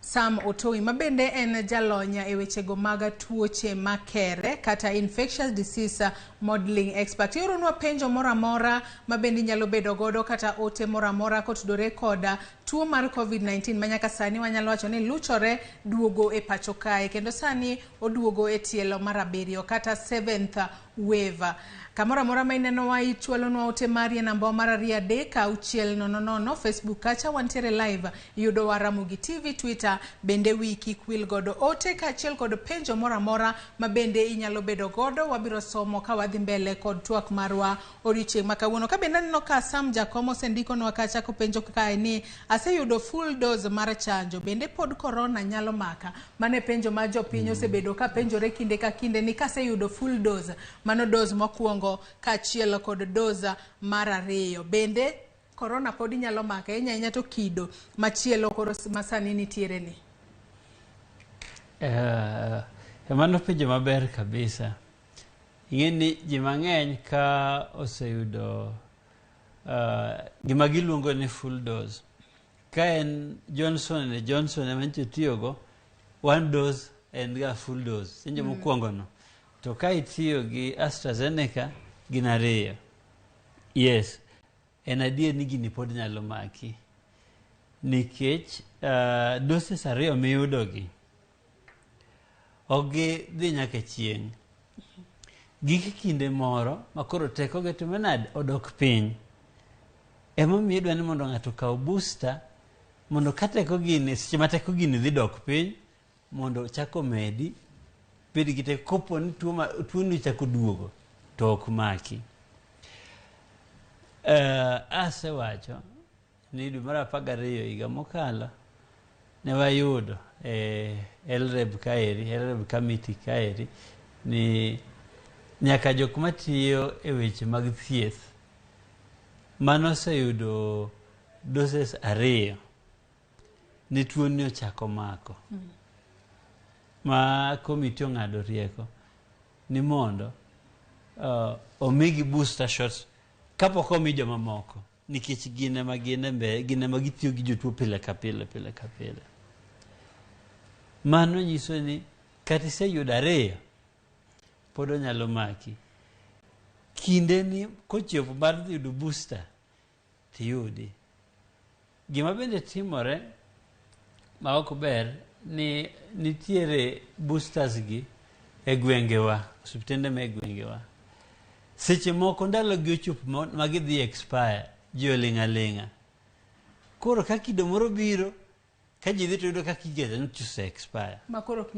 Sam Otoi mabende en jalonya e wechego mag tuoche makere kata infectious disease modeling expert. Yoronwa penjo moramora mabende nyalo bedo godo kata ote moramora kotudore koda tuo mar COVID-19 manyaka sani wanyalo wacho ni luchore duogo e pacho kae kendo sani oduogo e tielo mar 7 kata 7th wave. Kamora mora maineno wa ichwalonwa ote mari e namba mar 3 Facebook kacha wantiere live yudo wa Ramogi TV Twitter bende wiki kwil godo ote kaachiel kod penjo moramora mabende inyalo bedo godo wabiro somo ka wadhi wadhi mbele kod twak marwa odiochieng' ma kawuono. Ka bende aneno ka Sam Jakomo sendikonwa ka chako penjo kaka ni aseyudo full dose mar chanjo, bende pod corona nyalo maka? Mane penjo ma jopiny osebedo ka penjore kinde ka kinde ni kaseyudo full dose, mano dose mokwongo kaachiel kod dose mar ariyo, bende corona pod nyalo maka ahinya to kido machielo koro masani nitiere ni? Mano penjo maber kabisa. Ing'eni ji mang'eny ka oseyudo gima giluongo ni full dose. Ka en Johnson ema nitie tiyogo, one dose en ga full dose, chenjo mokwongo no. To ka itiyo gi AstraZeneca gin ariyo. Yes, en adier ni gini pod nyalo maki. Nikech doses ariyo miyudogi ok dhi nyaka chieng'. Gik kinde moro makoro tekoge to manade odok piny. Emomiyo idwa ni mondo ng'ato kaw booster mondo ka teko gini, seche ma teko gini dhi dok piny, mondo chako medi bed gi teko kopo ni tuo ni chako duogo to ok maki. Asewacho ni dwe mar 12 higa mokalo ne wayudo LREB committee kaeri ni nyaka jok matiyo e weche mag thieth mano oseyudo doses ariyo ni tuo ni ochako mako. Ma komiti ong'ado rieko ni mondo omigi booster shots kapok omi joma moko, nikech gine ma gitiyo gi jotuo pile ka pile. Mano nyiso ni kata iseyudo ariyo pod onyalo maki. Kinde ni kochopo mar yudo booster tiyudi. Gima bende timore ma ok ber ni nitiere boosters gi e gwengewa, osiptende ma e gwengewa. Seche moko ndalo gi ochopo ma gidhi expire, ji oling'a. Koro ka kido moro biro, ka ji dhi to yudo ka kigeza ni chuse expire. Ma koro ok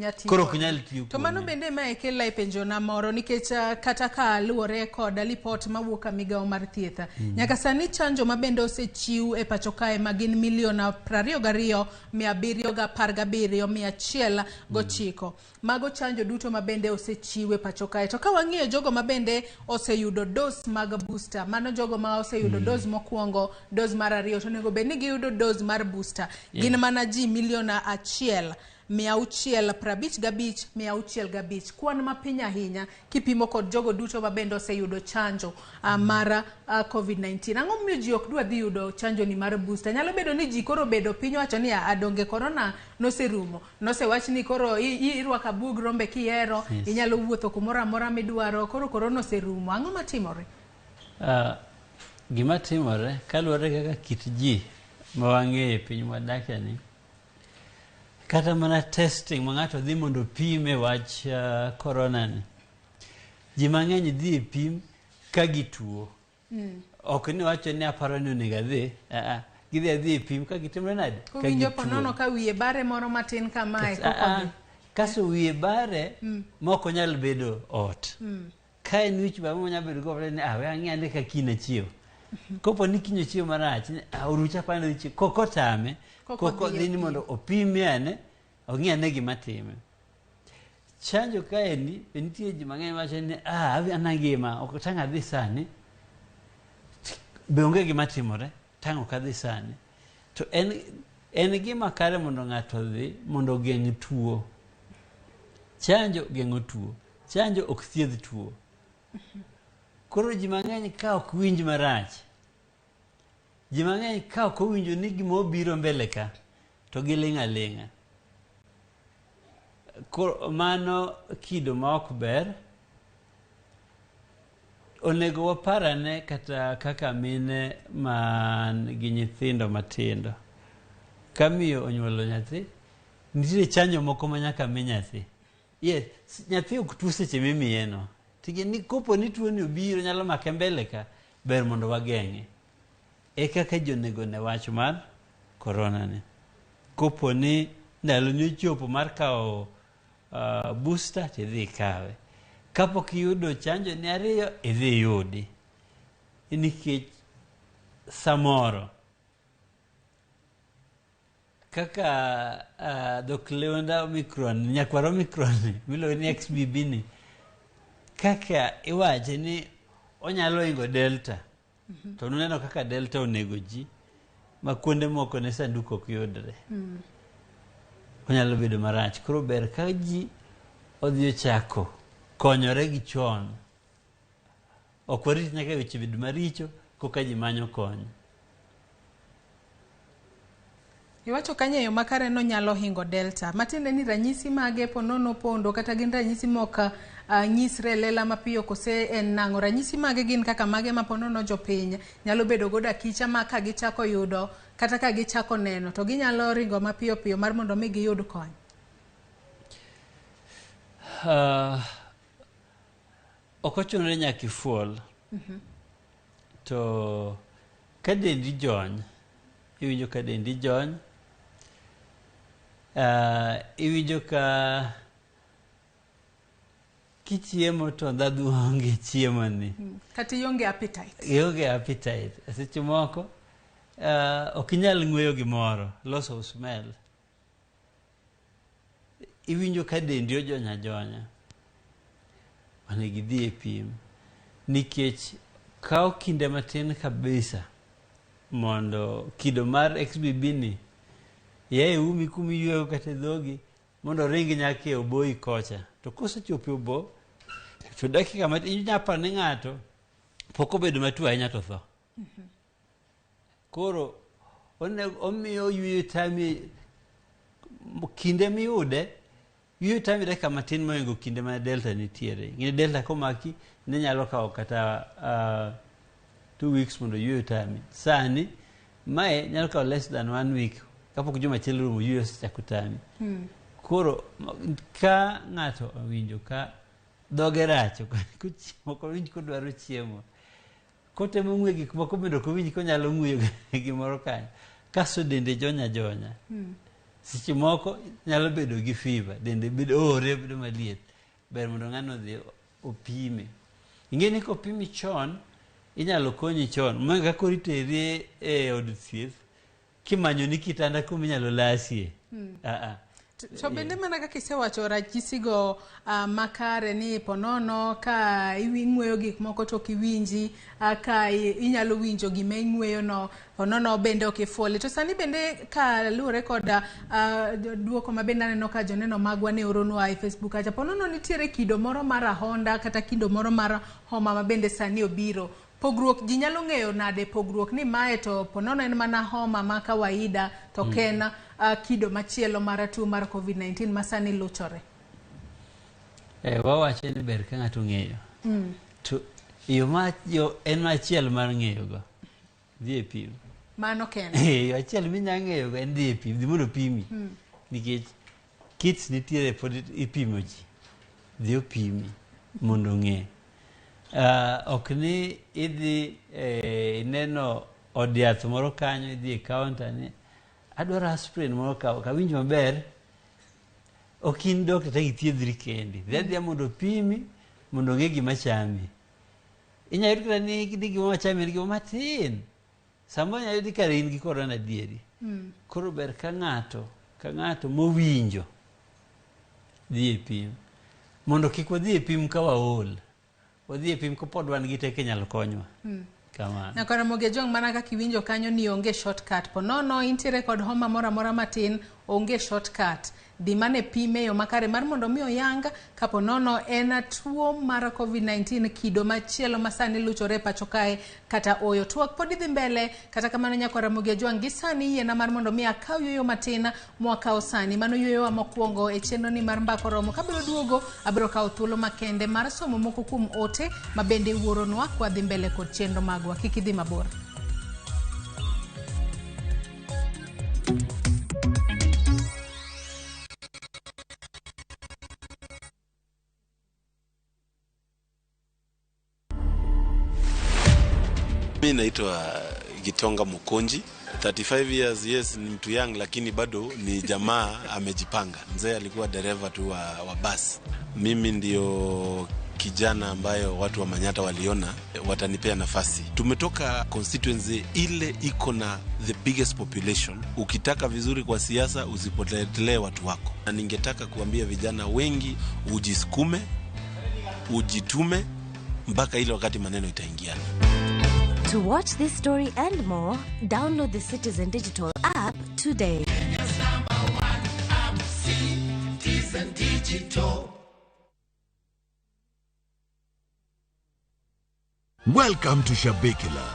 nyal tiyo. To mano bende ma ekela e penjo na moro, nikech kata ka luwore kod lipot mawuok migawo mar thieth. Nyaka sani chanjo ma bende osechiw e pacho kae magin 22,717,119. Mago chanjo duto ma bende osechiw e pacho kae. To ka wang'iyo jogo ma bende oseyudo dose mag booster, mano jogo ma oseyudo dose mokwongo, dose mar ariyo, to nego bende giyudo dose mar booster. Gin mana ji 1,655,655. Kwan mapiny ahinya kipimo kod jogo duto ma bende oseyudo chanjo mar COVID-19. Ang'o miyo ji ok dwa dhi yudo chanjo ni mar booster? Nyalo bedo ni ji koro bedo piny wacho ni adonge corona noserumo. Nosewach ni koro irwaka bug rombe kihero, inyalo wuotho kumoro amora midwaro, koro corona oserumo. Ang'o matimore? Gima timore kaluwore kaka kit ji ma wang'eyo piny wadakie ni, kata mana testing ma ng'ato dhi mondo pime wach corona ni, ji mang'eny dhi pim ka gituo. Ok ni wacho ni aparo ni onego adhi, gidhi pim ka gitimre nade, ka gituo. Ponono ka wiye bare moro matin kamae kaso wiye bare moko nyalo bedo ot. Ka en wich ba mo nyalo bedo go ni we ang'e ka kina chiew. Kopo ni kinyo chiew marach, orucha pande chi koko tame, koko dhi ni mondo opime ane, ong'e gima time. Chanjo kaendi nitie ji mang'eny wacho ni anangima ok tang' adhi sani, be onge gima timore, tang' ok adhi sani. To en gima kare mondo ng'ato dhi mondo ogeng' tuo. Chanjo geng'o tuo, chanjo ok thiedh tuo. Koro ji mang'eny ka ok winj marach, ji mang'eny ka ok owinjo ni gima obiro mbele ka, to giling' aling'a. Mano kido ma ok ber. Onego waparane kata kaka mine man gi nyithindo matindo. Ka miyo onyuolo nyathi, nitiere chanjo moko ma nyaka mi nyathi. Yes, nyathi ok tuo seche mimiye no. Tigi ni kopo ni tuo ni obiro nyalo make mbele ka, ber mondo wageng'e. E kaka jonego ne wach mar corona ni. Kopo ni ndalo ni ochopo mar kawo booster tidhi kawe. kapok iyudo chanjo ni ariyo idhi yudi nikech samoro kaka dhok leonda Omicron, nyakwar Omicron miluongo ni XBB ni, kaka iwache ni onyalo hingo Delta, to nuneno kaka Delta onego ji ma kuonde moko ne sanduku ok yudre. Onyalo bedo marach. Koro ber ka ji odhi ochako konyore gi chon. Ok warit nyaka weche bed maricho koka ji manyo kony. Iwacho kanyo makare no nyalo hingo Delta. Matiende ni ranyisi mage ponono pondo kata gin ranyisi moka nyisre lela mapiyo kose en nang'o. Ranyisi mage gin kaka mage ma ponono jopiny nyalo bedo goda kicha ma ka gichako yudo kata ka gichako neno to ginyalo ringo mapiyo piyo mar mondo mi giyud kony. Okochunore nyaka ifuol. To ka dendi jony, iwinjo ka dendi jony, iwinjo ka kichiemo to ndhadhu onge chiemo ni. Kati ionge appetite. Ionge appetite. Seche moko ok inyal ng'weyo gimoro, loss of smell. Iwinjo ka dendi ojony ajonya. Onego idhi e pim. Nikech kao kinde matin kabisa mondo kido mar XBB ni yae umi kumi yweyo kata dhogi mondo ringi nyaka e oboi kocha. To kosechopo e obo, to dakika matin inya par ni ng'ato pok obedo matuo ahinya to tho. Koro omiyo yweyo tami kinde miyude, yweyo tami dakika matin moingo kinde ma Delta nitiere. Ng'e Delta komaki ne nyalo kawo kata 2 weeks mondo yweyo tami. Sani mae nyalo kawo less than 1 week kapok juma achiel rumo yweyo osechako tami. Koro ka ng'ato owinjo ka dhoge rach ok owinj kodwaro chiemo, kotemo ng'we gik moko bende ok owinj konyalo ng'weyo gimoro kanyo, kaso dende jonya jonya. Seche moko nyalo bedo gi fever, dende bedo bedo maliet. Ber mondo ng'ano odhi opime. Ing'e ni kopimi chon inyalo konyi chon. Manga koro iteri e od thieth kimanyo ni kitanda kuma inyalo lasie. To bende mana kaka isewacho ranyisigo makare ni ponono ka ing'weyo gik moko to kiwinji ka inyalo winjo gima ing'weyo no ponono bende ok ifuoli. To sani bende ka luwore koda duoko ma bende aneno ka joneno magwa ne oronwa e Facebook acha ponono nitiere kido moro mar ahonda kata kido moro mar homa ma bende sani obiro. Pogruok ji nyalo ng'eyo nade pogruok ni mae to ponono en mana homa ma kawaida to ken kido machielo mar tuo mar COVID-19 masani luchore. Wawache ni ber ka ng'ato ng'eyo. To yo en machiel mar ng'eyo go. Dhi e pim. Mano ken. Yo achiel minya ng'eyo go en dhi e pim, dhi mondo pimi. Nikech kits nitiere pod ipimo ji. Dhi opimi mondo ng'e. Ok ni idhi neno od yath moro kanyo, idhi e counter ni adwaro aspirin moro kawinj maber. Ok in dokta ta ithiedhri kendi. Dhi mondo pimi mondo ng'e gima chami. Inya yud kata ni gima chami en gima matin. Sambo inya yudi kare in gi korona dieri. Koro ber ka ng'ato mowinjo dhi e pim. Mondo kik wadhi e pim ka waol. Wadhi e pim kapod wan gi teke nyalo konywa. Kamano. Na kora Ramogi jong mana kaka iwinjo kanyo ni onge shortcut. Ponono intiere kod homa mora matin onge shortcut. Dhi mane pime yo makare mar mondo mi oyanga kaponono en tuo mar COVID-19 kido machielo masani luchore pacho kae kata oyo. Tuok pod dhi mbele kata kamano nyako Ramogi jong gisani yiena mar mondo mi akaw yoyo matin mwaka osani. Mano yoyo mokwongo e chenro ni mar mbako romo. Kabiro duogo abiro kawo thuolo makende mar somo moko kuom ote mabende wuoronwa kwa dhi mbele kod chenro magwa. Kik idhi mabor. Mimi naitwa Gitonga Mukonji. 35 years, yes, ni mtu young lakini bado ni jamaa amejipanga. Mzee alikuwa dereva tu wa bus. Mimi ndio kijana ambayo watu wa Manyata waliona watanipea nafasi. Tumetoka constituency ile iko na the biggest population. Ukitaka vizuri kwa siasa usipotelee watu wako. Na ningetaka kuambia vijana wengi ujisukume, ujitume mpaka ile wakati maneno itaingiana. To watch this story and more, download the Citizen Digital app today. Citizen Digital. Welcome to Shabekila.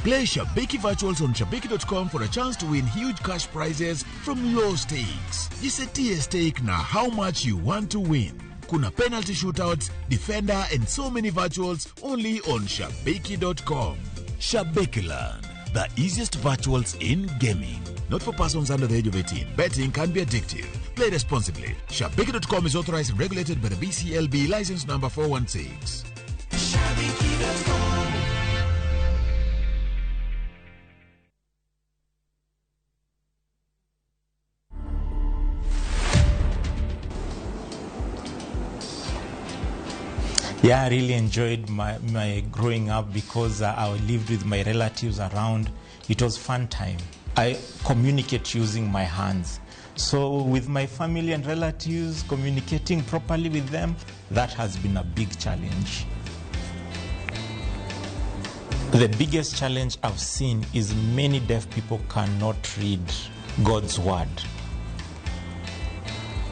Play Shabeki Virtuals on Shabeki.com for a chance to win huge cash prizes from low stakes. Jisetie stake na how much you want to win. Kuna penalty shootouts, defender and so many virtuals only on Shabeki.com. Shabekiland, the easiest virtuals in gaming. Not for persons under the age of 18. Betting can be addictive. Play responsibly. Shabeki.com is authorized and regulated by the BCLB license number 416. Shabeki.com. Yeah, I really enjoyed my growing up because I lived with my relatives around. It was fun time. I communicate using my hands. So with my family and relatives, communicating properly with them, that has been a big challenge. The biggest challenge I've seen is many deaf people cannot read God's word.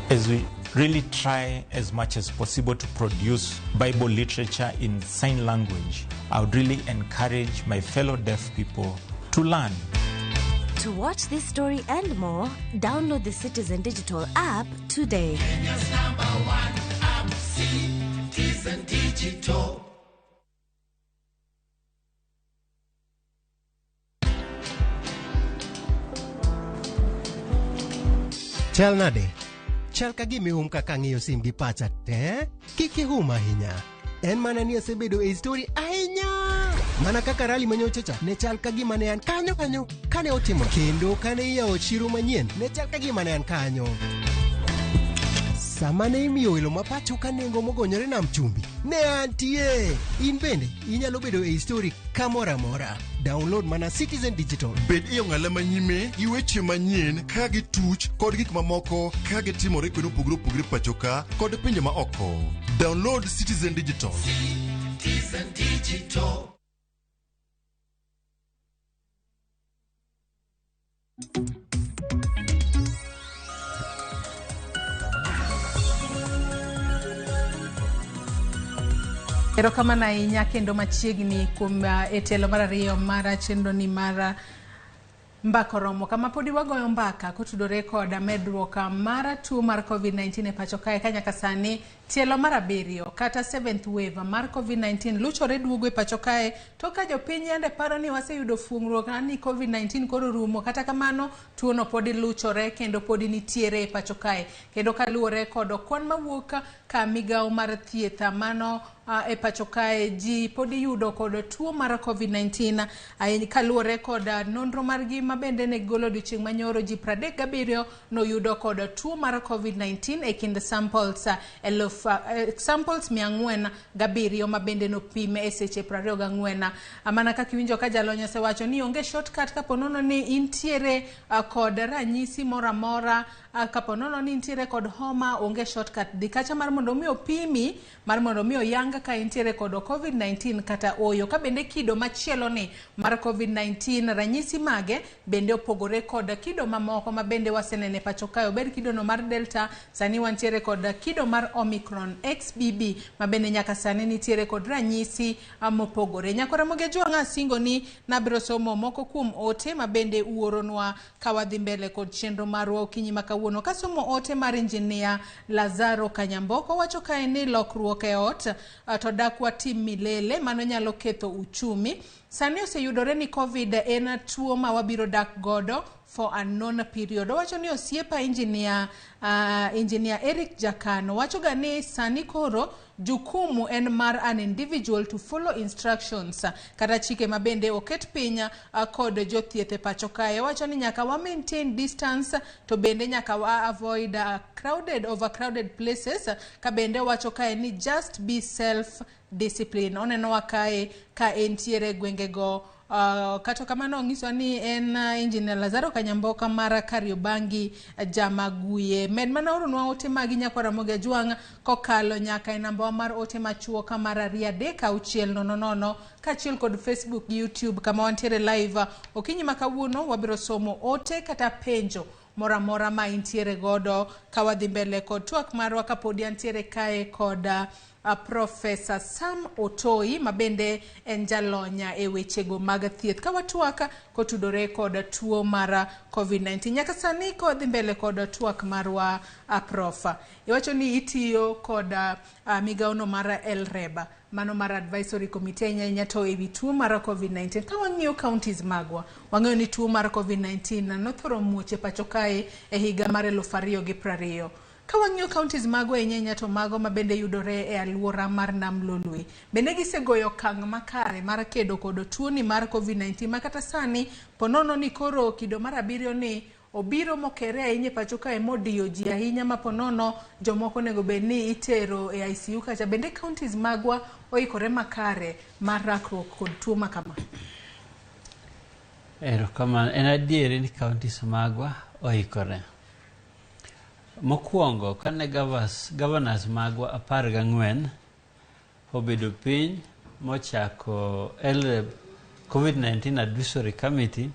As we really try as much as possible to produce Bible literature in sign language, I would really encourage my fellow deaf people to learn. To watch this story and more, download the Citizen Digital app today. Kenya's #1 app, Citizen Digital. Chal nade? Chal ka gimi kaka ng'iyo sim gi pacha te? Kiki hum ahinya. En mana ni asebedo e story ahinya. Mana kaka rally manyochacha ne chal ka gima ne an kanyo kane otimo. Kendo kane iyawo chiro manyien ne chal ka gima ne an kanyo. Sama ne imiyo welo mapacho ka nengo mogonyore nam chumbi ne antie. In bende inyalo bedo e story kamora mora. Download mana Citizen Digital. Bed iyo ng'ala manyime, iweche manyien, ka gituch, kod gik mamoko, ka gitimore kweno pugre pachoka, kod pinje ma oko. Download Citizen Digital. Citizen Digital. Erokamano ahinya kendo machiegni kuom etelo mar ariyo mara chenro ni mara mbako romo kama podi wagoyo mbaka kotudore koda medruok mara tuo mar COVID-19 e pacho kae kanyaka sani tielo mar 7 kata 7th wave mar COVID-19 luchore duogo e pacho kae to ka jopiny yande paro ni waseyudo fuongruok ni COVID-19 koro rumo, kata kamano tuo no podi luchore kendo podi nitiere e pacho kae kendo kaluore kod kwan mawuok ka migawo mar thieth mano e pacho kae ji podi yudo kod tuo mar COVID-19 kaluore kod nonro margi mabende ne golo odiochieng' manyoro ji 37 no yudo kod tuo mar COVID-19 e kind samples samples 407 mabende no pime e seche 24. Amana kaka iwinjo ka jalony osewacho ni onge shortcut kaponono ni intiere kod ranyisi moramora, kaponono ni intiere kod homa, onge shortcut di kacha mar mondo mi opimi, mar mondo mi oyanga ka intiere kod COVID-19 kata oyo. Ka bende kido machielo ni mar COVID-19 ranyisi mage bende opogore kod kido mamoko mabende wasenene pacho kae, obed kido no mar Delta, sani wantiere kod kido mar Omicron XBB mabende nyaka sani nitiere kod ranyisi mopogore. Nyakora Ramogi Tv singo ni nabiro somo moko kuom ote mabende uoronwa kawadhi mbele kod chenro marwa okinyi makawuono. Kasomo ote mar injinia Lazaro Kanyamboko wacho kae ni lokruok e ot to dakwa tim milele mano nyalo ketho uchumi. sani oseyudore ni COVID en tuo ma wabiro dak godo for a non period. Owacho ni osiepa engineer Eric Jakano wacho ga ni sani koro jukumu en mar an individual to follow instructions kata chike mabende oket piny kod jothieth e pacho kae. Wacho ni nyaka wa maintain distance to bende nyaka wa avoid overcrowded places ka bende wacho kae ni just be self discipline. Oneno wa kae ka entiere gwengego. Kato kamano ngiso ni en engineer Lazaro Kanyamboka mara Kariobangi Jamaguye. Med mana orunwa ote magi nyako Ramogi Ajwang kokalo nyaka e namba mar ote machuo kamara 36000 kachiel kod Facebook, YouTube kama wantiere live. Okinyi makawuono wabiro somo ote kata penjo mora ma intiere godo kawadhi mbele kod twak marwa kapodi antiere kae kod Professor Sam Otoi mabende en jalonya e wechego mag thieth kawatwaka kotudore kod tuo mara COVID-19. Nyaka sani kodhi mbele kod twak marwa Profa. Iwacho ni itiyo kod migauno mara Elreba, mano mara advisory committee nyanya to ewi tuo mara COVID-19. Ka wang'iyo counties magwa, wang'eyo ni tuo mara COVID-19 nothoro muoche pacho kae e higa mar 2020. Ka wang'iyo counties magwa nyanya to mago mabende yudore e aluora mar Nam Lolwe, bende gisegoyo okang' makare mar kedo kod tuo ni mar COVID-19 makata sani ponono ni koro kido mar 7 ni obiro mokere ahinya pacho kae modiyo ji ahinya maponono jomoko nego bedni itero e ICU kacha. Bende counties magwa oikore makare mar rakruok kod tuo makama. Kama en adieri ni counties magwa oikore. Mokwongo kane governors magwa 14 obedo piny mochako COVID-19 Advisory Committee,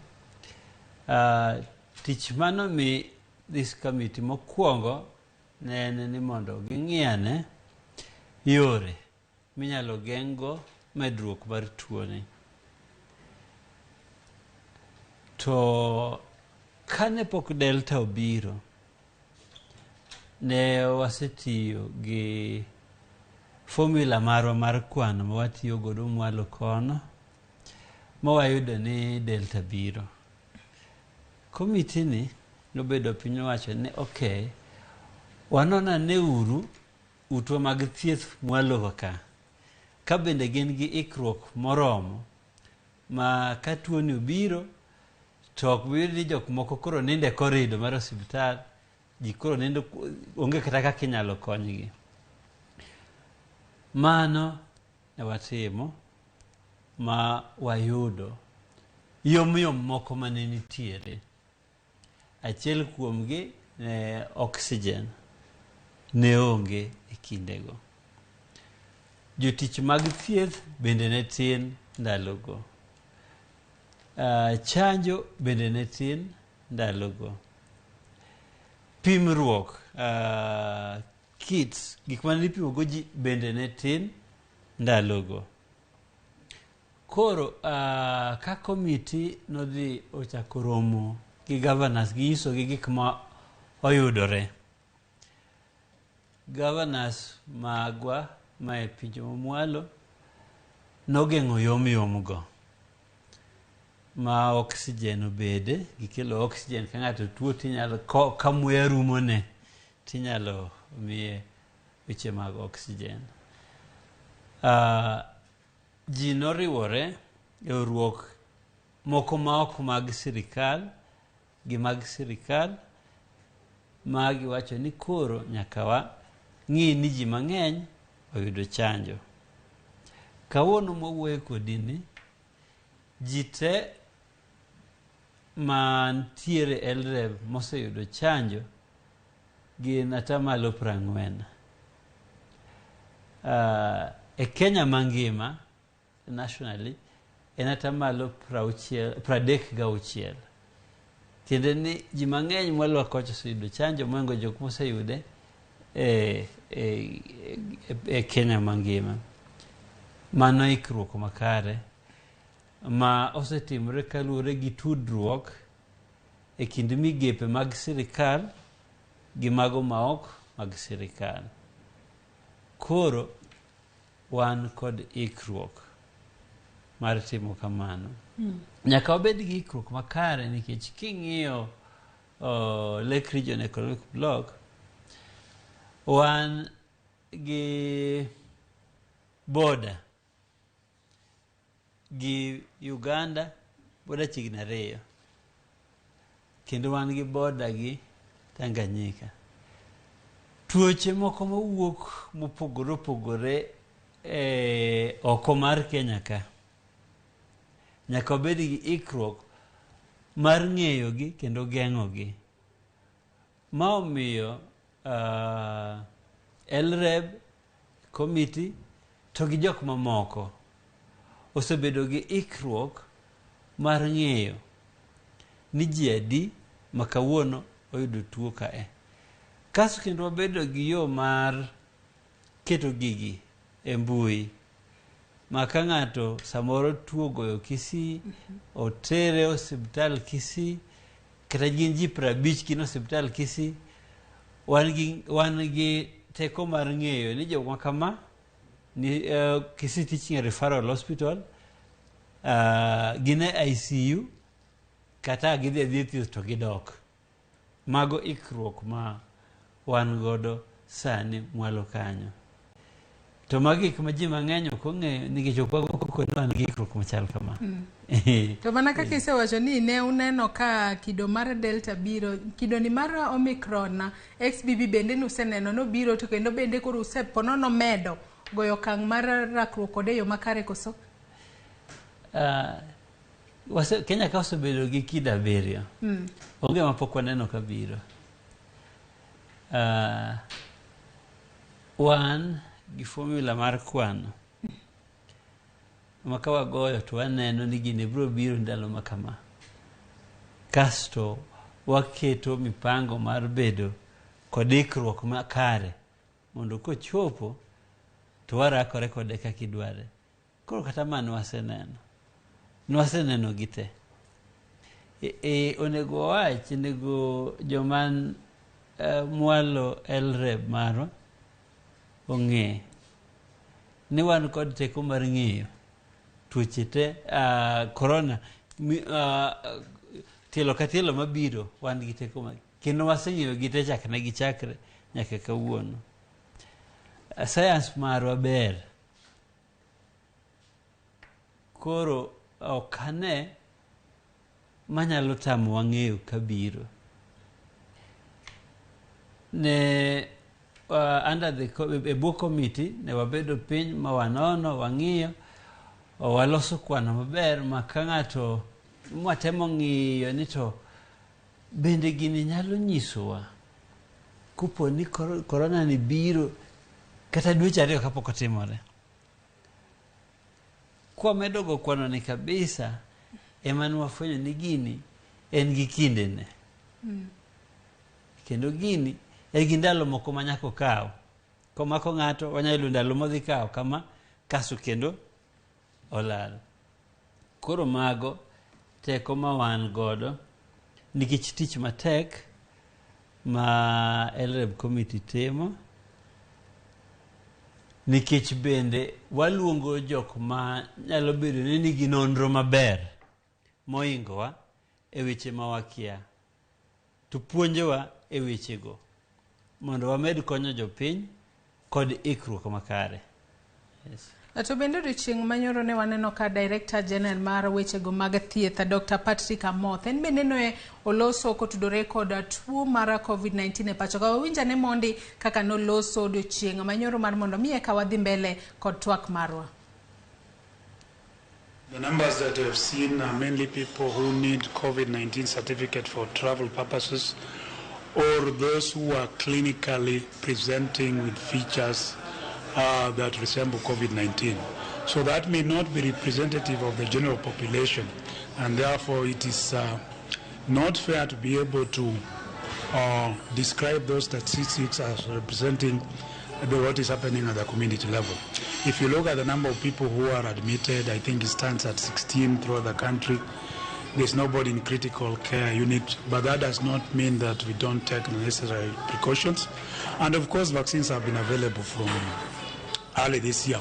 tich mano mi this committee mokwongo ne en ni mondo ging'iane yore minyalo geng'go medruok mar tuoni. To kane pok Delta obiro, ne wasetiyo gi formula marwa mar kwano ma watiyo godo mwalo kono mawayudo ni Delta biro. Komiti ni nobedo piny owacho ni okay, wanona ne uru utwa mag thieth mwalo ka bende gin gi ikruok moromo ma ka tuo ni obiro to ok biyud ni jok moko koro ninde korido mar osiptal, ji koro nindo onge kata kaka inyalo konygi. Mano ne watimo ma wayudo yom moko mane nitiere. Achiel kuomgi oxygen ne onge e kindego. Jotich mag thieth bende ne tin ndalogo. Chanjo bende ne tin ndalogo. Pimruok, kits, gik mane ipimogo ji bende ne tin ndalogo. Koro ka komiti nodhi ochako romo gi governors giyisogi gik ma oyudore. Governors magwa ma e pinje mamwalo nogeng'o yomgo ma oxygen obede, gikelo oxygen ka ng'ato tuo tinyalo ka muya rumone tinyalo miye weche mag oxygen. Ji noriwore e riwruok moko ma ok mag sirikal gi mag sirikal ma giwacho ni koro nyaka wa ng'i ni ji mang'eny oyudo chanjo. Kawuono mwawuoyo kodi ni ji te mantiere Elreb moseyudo chanjo gin 40%. E Kenya mangima nationally en 36%. Tiende ni ji mang'eny mwalwa kocha oseyudo chanjo moingo jok moseyude e Kenya mangima. Mano ikruok makare ma osetimore kaluwore gi tudruok e kind migepe mag sirikal gi mago maok mag sirikal. Koro wan kod ikruok. mar timo kamano. Nyaka wabed gi ikruok makare, nikech king'iyo Lake Region Economic Block, wan gi border gi Uganda, border chiegni 2, kendo wan gi border gi Tanganyika. Tuoche moko mawuok mopogore opogore oko mar Kenya ka, nyaka wabed gi ikruok mar ng'eyogi kendo geng'ogi. Ma omiyo LREB committee to gi jok mamoko osebedo gi ikruok mar ng'eyo ni ji adi ma kawuono oyudo tuo kae. Kaso kendo wabedo gi yo mar keto gigi e mbui, ma ka ng'ato samoro tuo goyo Kisii, otere osiptal Kisii, kata gin ji 50 gin osiptal Kisii, wan gi teko mar ng'eyo ni jok makama ni Kisii Teaching and Referral Hospital gin e ICU, kata gidhi thieth to gidok. Mago ikruok ma wan godo sani mwalo kanyo. To magi kuma ji mang'eny ok ong'eyo, nikech ok wan gi ikruok machal kama. To mana kaka isewacho ni ne uneno ka kido mar Delta biro, kido ni mar Omicron na XBB bende nuseneno nobiro, to kendo bende koro useponono medo goyo okang' mar rakruok kode yo makare koso? Kenya ka osebedo gi kido 7. Onge mapok waneno ka biro. Wan gi formula mar kwano ma ka wagoyo to waneno ni gini biro biro ndalo makama. Kasto waketo mipango mar bedo kod ikruok makare mondo kochopo to warakore kode kaka idware. Koro kata mano waseneno gite. Onego wach, onego joman mwalo LREB marwa ong'e ni wan kod teko mar ng'eyo tuoche te corona tielo ka tielo mabiro, wan gi teko mar, kendo waseng'eyo gite chakne gichakre nyaka kawuono. Science marwa ber, koro ok ane manyalo tamo wang'eyo kabiro. Ne under the book committee ne wabedo piny ma wanono, wang'iyo, waloso kwano maber ma ka ng'ato mwatemo ng'iyo ni to bende gini nyalo nyisowa kupo ni corona ni biro kata dweche 2 kapok otimore. Kwa medo go kwano ni kabisa, ema wafwenyo ni gini en gi kindene. Kendo gini e gi ndalo moko manyako kawo. Komako ng'ato wanyalo ndalo modhi kawo kama kaso kendo olal. Koro mago teko ma wan godo, nikech tich matek ma LREB committee timo, nikech bende waluongo jok ma nyalo bedo ni nigi nonro maber moingowa e weche ma wakia, to puonjowa e wechego mondo wamed konyo jopiny kod ikruok makare. To bende odiochieng' manyoro ne waneno ka Director General mar wechego mag thieth Dr. Patrick Amoth en bende ne oloso kotudore kod tuo mar COVID-19 e pacho ka. Wawinja ne mondi kaka noloso odiochieng' manyoro mar mondo mi eka wadhi mbele kod twak marwa. The numbers that we have seen are mainly people who need COVID-19 certificate for travel purposes, or those who are clinically presenting with features that resemble COVID-19. So that may not be representative of the general population, and therefore it is not fair to be able to describe those statistics as representing what is happening at the community level. If you look at the number of people who are admitted, I think it stands at 16 throughout the country. There's nobody in critical care unit, but that does not mean that we don't take the necessary precautions. And of course, vaccines have been available from early this year.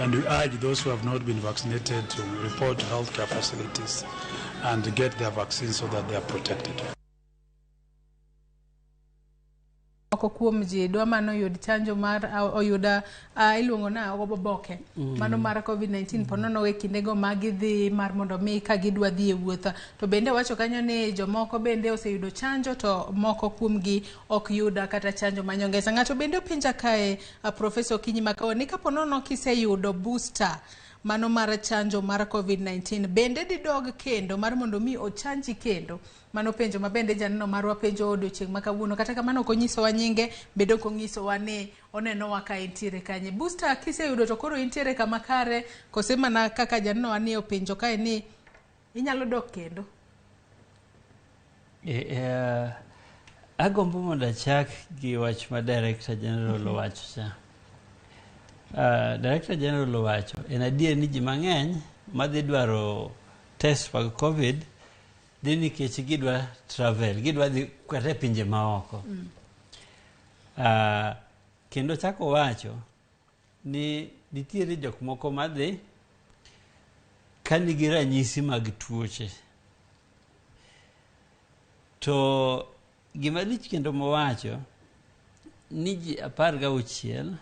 And we urge those who have not been vaccinated to report to healthcare facilities and to get their vaccines so that they are protected. Moko kuom ji dwa mano yud chanjo mar oyuda iluongo na oboke mano mar COVID-19 ponono we kindego magidhi mar mondo mi ka gidwa dhi e wuotha to bende wacho kanyo ni jomoko bende oseyudo chanjo to moko kuomgi ok yuda kata chanjo manyongeza. Ng'ato bende opinja kae Professor Kinyi Makao ni kaponono kiseyudo booster mano mar chanjo mar COVID-19 bende didog kendo mar mondo mi ochanji kendo. Mano penjo mabende janno marwa penjo odiochieng' makawuono kata kamano ok onyisowa nyinge bedo ok onyisowa ni onenowa ka intiere kanye. Booster kiseyudo to koro intiere kama kare kose mana kaka janno ani openjo kae ni inyalo dok kendo. Agombo mondo achak gi wach ma Director General owacho cha. Director General owacho en adier ni ji mang'eny madhi dwaro test mag COVID dhi nikech gidwa travel, gidwa dhi kata pinje maoko. Kendo chako wacho ni nitiere jok moko madhi ka nigi ranyisi mag tuoche. To gima lich kendo mowacho ni ji 16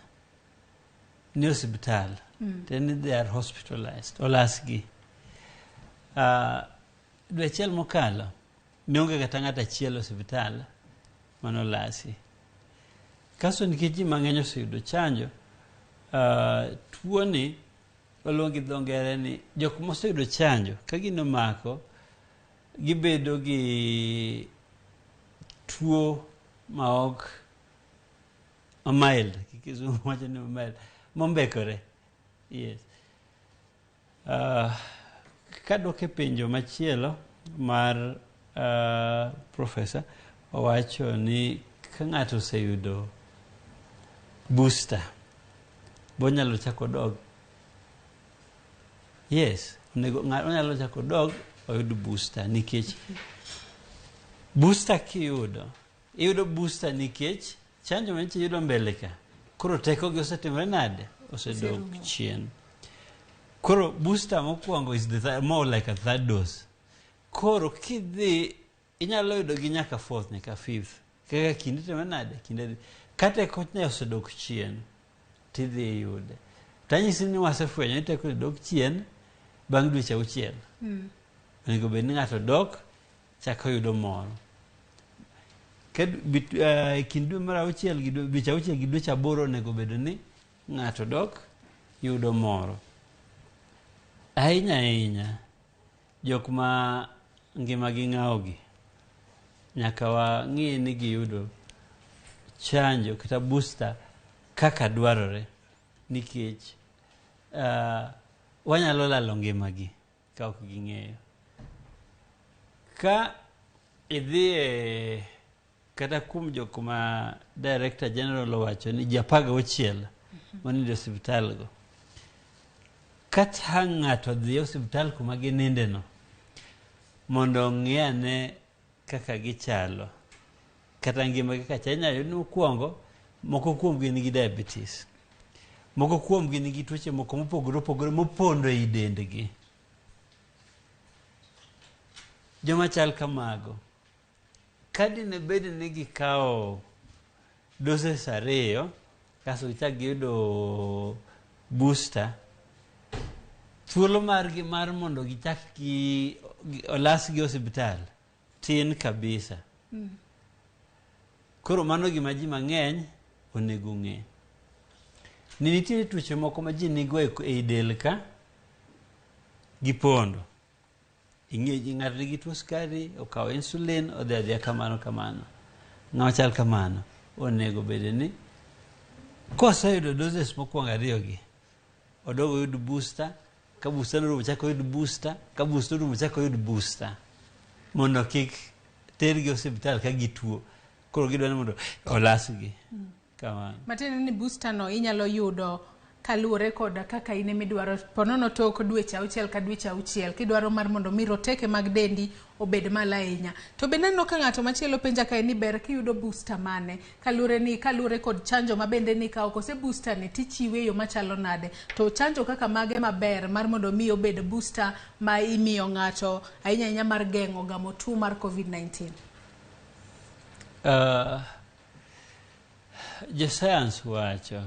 ni hospital. Then they are hospitalized. Olasgi. Dwe achiel mokalo nionge kata ng'ato achiel hospital manolasi. Kaso nikech ji mang'eny oseyudo chanjo, tuo ni oluongi dho ngere ni jok moseyudo chanjo ka gino mako gibedo gi tuo maok mild, kizungu wacho ni mild, mombekore. Yes. Kadok e penjo machielo mar professor owacho ni ka ng'ato oseyudo booster bonyalo chako dog. Yes, onyalo chako dog oyud booster nikech booster iyudo booster nikech chanjo manyiche yudo mbele ka koro teko gi osetimore nade, osedok chien. Koro booster mokwongo is more like a third dose. Koro kidhi inyalo yudo gi nyaka fourth nyaka fifth. Kaka kinde timore nade, kinde kata kochne osedok chien tidhi yude. Tanyisi ni wasefwenyo ni teko dok chien bang' dweche 6. Onego bed ni ng'ato dok chako yudo moro. Kind dwe mar 6 gi dweche 6 gi dweche 8 onego bed ni ng'ato dok yudo moro. Ahinya jok ma ngima gi ng'awogi nyaka wang'i ni giyudo chanjo kata booster kaka dwarore nikech wanyalo lalo ngimagi ka ok ging'eyo. Ka idhi kata kuom jok ma Director General owacho ni ji 16 manindo hospital go, kata ng'ato dhi hospital kuma ginindeno mondo ong'i ane kaka gichalo kata ngima gi kacha. Inyalo ni mokwongo moko kuomgi nigi diabetes, moko kuomgi nigi tuoche moko mopogore opogore mopondo ei dendgi. Joma chal kamago kadine bed ni gikawo doses 2 kaso gichak giyudo booster, thuolo margi mar mondo gichak olas gi hospital tin kabisa. Koro mano gima ji mang'eny onego ng'e. Nitiere tuoche moko ma ji nigo ei del ka gipondo. Ng'ato nigi tuo skari, okawo insulin, odhi adhiya kamano. Ng'ama chal kamano onego bed ni koseyudo doses mokwongo 2 gi odogo oyud booster. Ka booster norumo chako oyud booster, ka booster norumo chako oyud booster, mondo kik tergi hospital ka gituo. Koro gidwa ni mondo olasgi. Kamano. Matene ni booster no inyalo yudo kalure koda kaka ine midwaro ponono tok dweche 6 ka dweche 6 kidwaro mar mondo mi roteke mag dendi obed malainya. To be neno ka ng'ato machielo penja ka ni ber kiyudo booster mane kalure kod chanjo mabende ni ka okose booster ni tichiwe yo machalo nade. To chanjo kaka mage maber mar mondo mi obed booster ma imiyo ng'ato ahinya mar geng'o gamo tuo mar COVID-19. Science wacho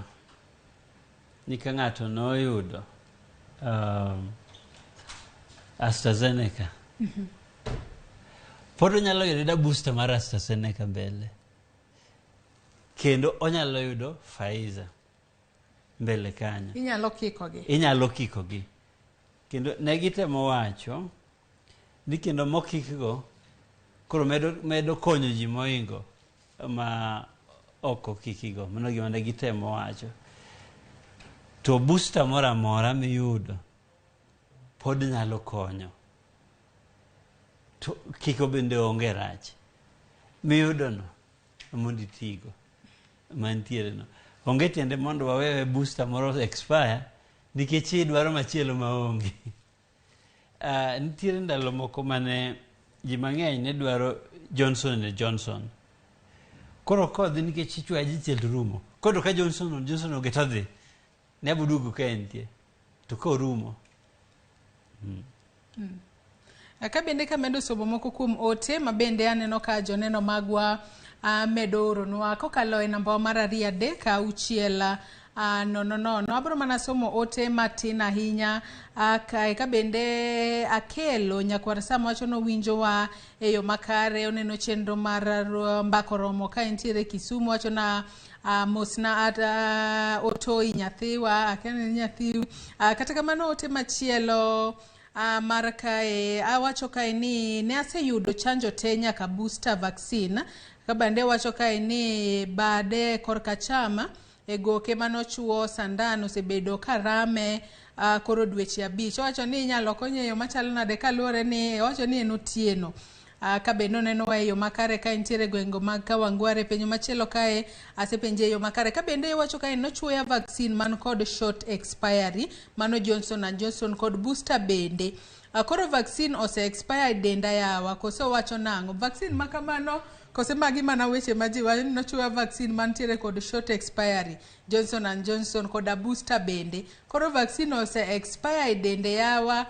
ni ka ng'ato noyudo AstraZeneca pod onyalo yudo booster mar AstraZeneca mbele kendo onyalo yudo Pfizer mbele kanyo. Inyalo kikogi kendo ne gitemo wacho ni kendo mokikgo koro medo konyo ji moingo ma oko kikigo. Mano gima ne gitemo wacho. To booster moro amora miyudo pod nyalo konyo. To kiko bende onge rach. Miyudo no mondo itigo mantiere no. Onge tiende mondo wawewe booster moro expire nikech idwaro machielo maonge. Nitiere ndalo moko mane ji mang'eny ne dwaro Johnson & Johnson. Koro kodhi nikech ichwa ji chiel rumo. Koro ka Johnson ogeta dhi ne abudugo ka entie to korumo. Ka bende ka medo sobo moko kuom ote ma bende aneno ka joneno magwa medo oronwa kokalo e namba mar 2 3 abro mana somo ote matin ahinya ka bende akelo nyakwar sama wacho no winjowa e yo makare oneno chenro mar mbako romo ka entiere Kisumu wacho na mosna otoi nyathiwa akene nyathiu kata kamano ote machielo mar kae awacho kae ni ne aseyudo chanjo te nyaka booster vaccine ka bande wacho kae ni bade korka chama e goke manochuo sandan osebedo karame koro dweche 5 wacho ni inyalo konye yo machalo nade kaluore ni wacho ni en otieno ka bende neno wa yo makare ka entiere gwengo mag Kawangware penyo machielo kae asepenje yo makare ka bende wacho kae nochuoya vaccine man kod short expiry mano Johnson & Johnson kod booster bende koro vaccine ose expire denda yawa koso wacho nango vaccine makamano kose magi mana weche maji wani nochuoya vaccine mantiere kod short expiry Johnson & Johnson kod booster bende koro vaccine ose expire dende yawa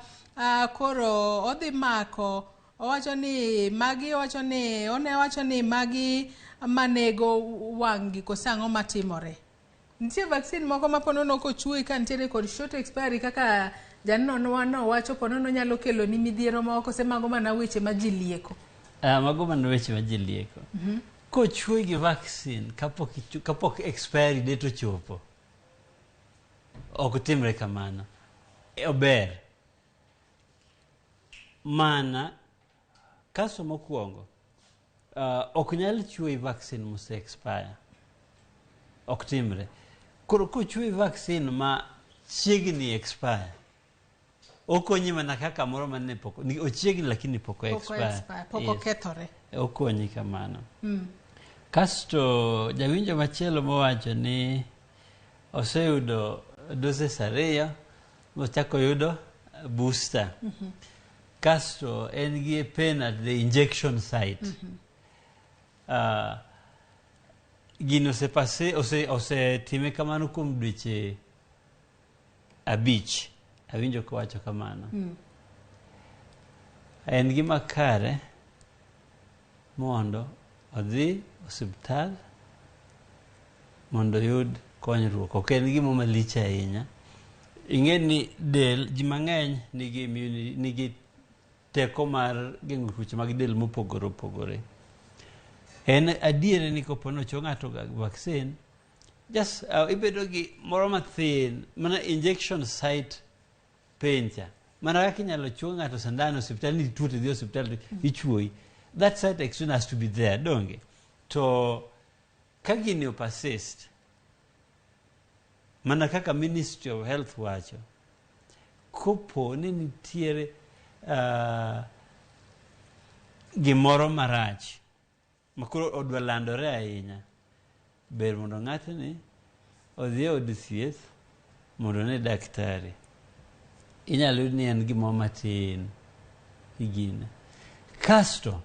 koro odhi mako owacho ni magi wacho ni magi manego wangi kosango matimore. Nitie vaccine moko maponono kochuoi ka ntiere kod short expiry kaka janno wacho ponono nyalo kelo ni midhiero moko semago mana weche majilieko. Mago mana weche majilieko. Kochuoi gi vaccine kapok expiry date ochopo. Ok timre kamano. Ober. Mana kaso mokwongo ok nyal chuoi vaccine mose expire. Ok timre. Koro kochuoi vaccine ma chiegni expire okonyi mana kaka moro mane pok ochiegni lakini pok expire. Pok okethore. Okonyi kamano. Kasto jawinjo machielo mowacho ni oseyudo doses 2 mochako yudo booster. Kasto en gi pain at the injection site. Gino ose time kamano kuom dweche 5. Awinjo kowacho kamano. En gima kare mondo odhi osiptal mondo yud konyruok. Ok en gima malich ahinya. Ing'e ni del ji mang'eny nigi teko mar geng'o tuoche mag del mopogore opogore. En adiere ni kopono cho ng'ato vaccine just ibedo gi moro mathin mana injection site pencha mana kaka inyalo chuo ng'ato sandan hospital ni tuo dhi hospital ichuoi that site action has to be there donge to ka gini persist mana kaka Ministry of Health wacho kopo ni nitiere gimoro marach makoro odwa landore ahinya ber mondo ng'atni odhi od thieth mondo ne daktari, inyalo yud ni en gimoro matin higine. Kasto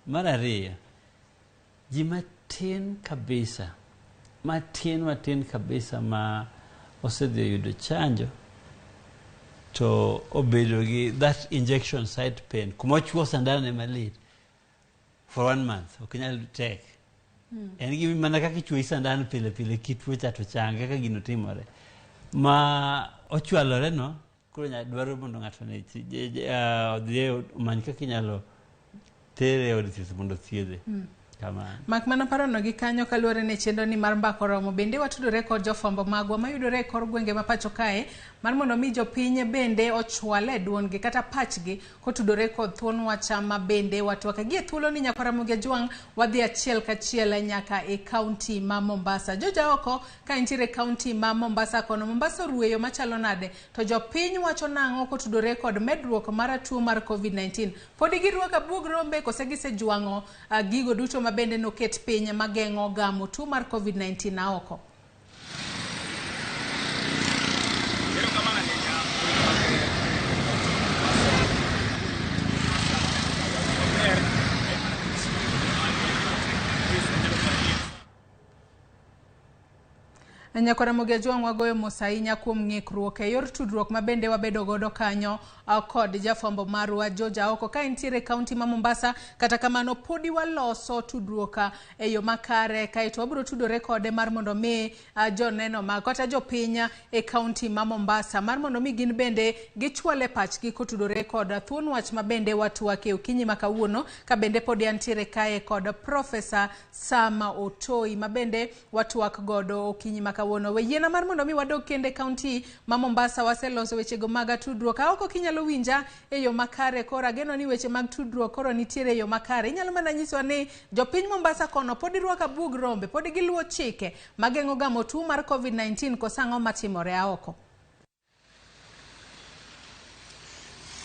mar ariyo, ji matin kabisa ma osedhi yudo chanjo to obedo gi that injection site pain kuma ochuo sandan malit for 1 month ok nyal tek. En gima mana kaka ichuoyi sandan pile pile kituo cha to change kaka gino timore ma ochwalore no, koro dwaro mondo ng'ato ne odhi omany kaka inyalo tere od thieth mondo thiedhe. Mak mana parono gi kanyo kaluwore ne chendo ni mar mbako romo bende watudore kod jofwambo magwa mayudore e kor gwenge ma pacho kae mar mondo mi jopiny bende ochwale duongi kata pachgi kotudore kod thuon wachama bende watwaka gie thuolo ni nyakora Ramogi Jwang wadhi achiel kachiel nyaka e kaunti ma Mombasa. Joja oko ka intiere kaunti ma Mombasa kono Mombasa rueyo machalo nade to jopiny wacho nang'o kotudore kod medruok mar tuo mar COVID-19. Podi giruaka buog rombe kose gisejwang'o gigo duto bende noket piny mageng'o gamo tuo mar COVID-19 na oko. Nyakora Ramogi Jwang wagoyo mos ahinya kuom ng'ikruok e yor tudruok ma bende wabedo godo kanyo kod jafwambo marwa Joja oko ka intiere kaunti ma Mombasa. Kata kamano podi waloso tudruok e yo makare kaito wabiro tudore kode mar mondo mi joneno ma kata jopiny e kaunti ma Mombasa mar mondo mi gin bende gichwale pachgi kotudore kod thuon wach ma bende watwake okinyi makawuono ka bende podi antiere kae kod Professor Sama Otoi ma bende watwak godo okinyi makawuono. Weyiena mar mondo mi wadog kende kaunti ma Mombasa waseloso wechego mag tudruok oko kinyalo winja e yo makare kora geno ni weche mag tudruok koro nitiere e yo makare. Inyalo mana nyiswa ni jopiny Mombasa kono podi ruaka buog rombe podi giluwo chike mageng'o gamo tuo mar COVID-19 kosang'o matimore oko.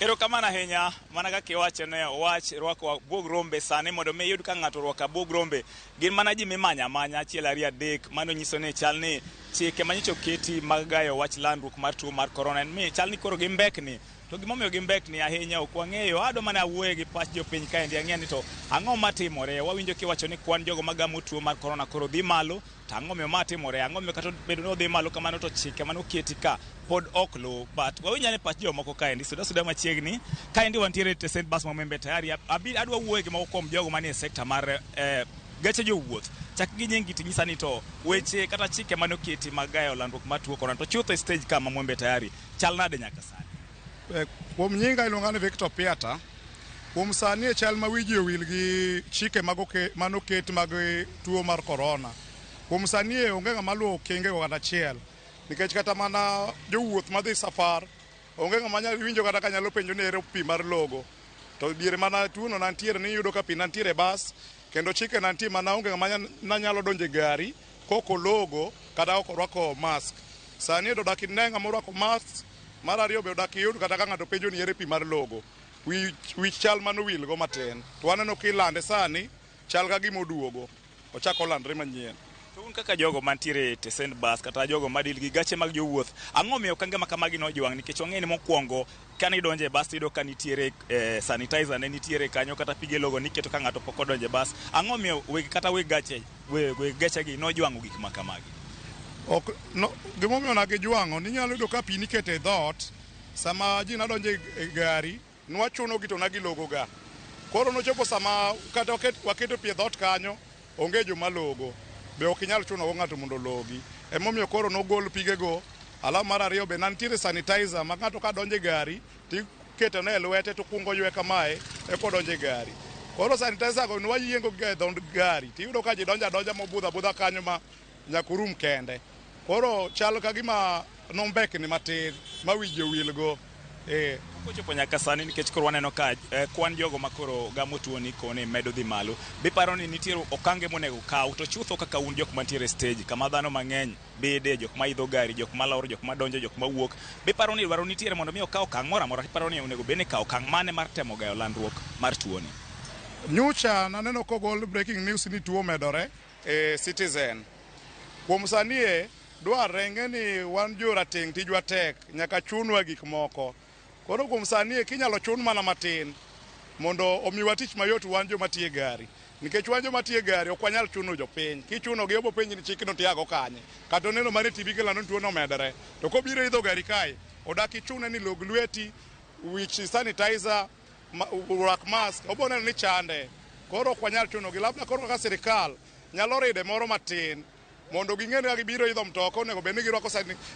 Erokamano ahinya mana kaka iwacho ne wach rwako buog rombe sani mondo mi yud ka ng'ato rwako buog rombe gin mana ji mimanya manya achiel ariyo adek mano nyiso ni chal ni chike manyicho keti mag gayo wach landruok mar tuo mar corona mi chal ni koro gi mbekni to gimomiyo gi mbekni ahinya ok wang'eyo ado mana wuoye gi pach jopiny kaendi ang'e ni to ang'o matimore. Wawinjo kiwacho ni kwan jogo magamo tuo mar corona koro dhi malo to ang'o miyo matimore ang'o miyo kata bedo ni odhi malo kamano to chike mano keti ka pod ok lo but wawinjo ni pach jomoko kaendi suda machiegni kaendi wantiere e St. Bas Mwembe tayari adwa wuoye gi moko kuom jogo manie sekta mar geche jowuoth chak gi nyingi tinyisa ni to weche kata chike mano keti mag gayo landruok mar tuo corona to chutho e stage kama Mwembe tayari chal nade nyaka sani. Kuom nyinga iluonga ni Victor Piata. Kuom sani e chal ma wiji owil gi chike mano ket mag tuo mar corona. Kuom sani e onge ng'ama luwo okenge go kata achiel nikech kata mana jowuoth madhi safar onge ng'ama nyalo winjo kata ka nyalo penjo ni ere pi mar logo to diere mana tuo no nantiere ni yudo ka pi nantiere bas kendo chike nantie mana onge ng'ama nyalo donjo e gari koko logo kata ok orwako mask. Sani do dak ne ng'ama orwako mask mar ariyo be dak yud kata ka ng'ato penjo ni ere pi mar logo wich chal mano wil go matin to aneno kilande sani chal ka gima oduogo ochako landre manyien. Un kaka jogo mantiere e St. Bas kata jogo madil gi gache mag jowuoth ang'o miyo kange makamagi nojwang' nikech wang'e ni mokwongo kane idonje e bas iyudo ka nitiere sanitizer ne nitiere kanyo kata pige logo niketo ka ng'ato pok odonje bas ang'o miyo weg gache gi nojwang'o gik makamagi. Gimomiyo nagijwang'o ni nyalo yudo ka pi niketo e dhot sama ji nadonje e gari nwachuno gi to nagilogo ga koro nochopo sama kata waketo pi e dhot kanyo onge joma logo be ok inyal chuno go ng'ato mondo logi emomiyo koro nogol pige go. Ala mar ariyo be nantiere sanitizer ma ng'ato ka donje gari tiketo ne lwete to kungo ywe kamae e kodonje gari koro sanitizer go nwayiengo ga e dhond gari tiyudo ka ji donja mobudha kanyo ma nyakurum kende koro chal ka gima nombekni matin ma wiji owil go. Kochopo nyaka sani nikech koro waneno ka kwan jogo makoro gamo tuo ni kone medo dhi malo be paro ni nitiere okange monego kaw to chutho kaka un jok mantiere stage kama dhano mang'eny bede jok ma idho gari jok ma lor jok ma donjo jok ma wuok be paro ni dwaro nitiere mondo mi okaw okang' moro amora paro ni onego bene kaw okang' mane mar temo gayo landruok mar tuo ni. Nyocha naneno kogol breaking news ni tuo medore e Citizen. Kuom sani dwarenge ni wan jorateng' tijwa tek nyaka chunwa gik moko. Koro kuom sani kinyalo chun mana matin mondo omiwa tich mayot wan joma tiyo gari. Nikech wan joma tiyo gari ok wanyal chuno jopiny. Kichuno gi obo penj ni chikno tiago kanye. Kata neno mane TV kelano tuo no medore. To kobiro idho gari kae odak ichune ni log lweti, which sanitizer, ruak mask, obo neno ni chande. Koro ok wanyal chuno gi, labda koro ka sirikal nyalo ride moro matin mondo ging'e ni gibiro idho mtoka onego bed ni girwako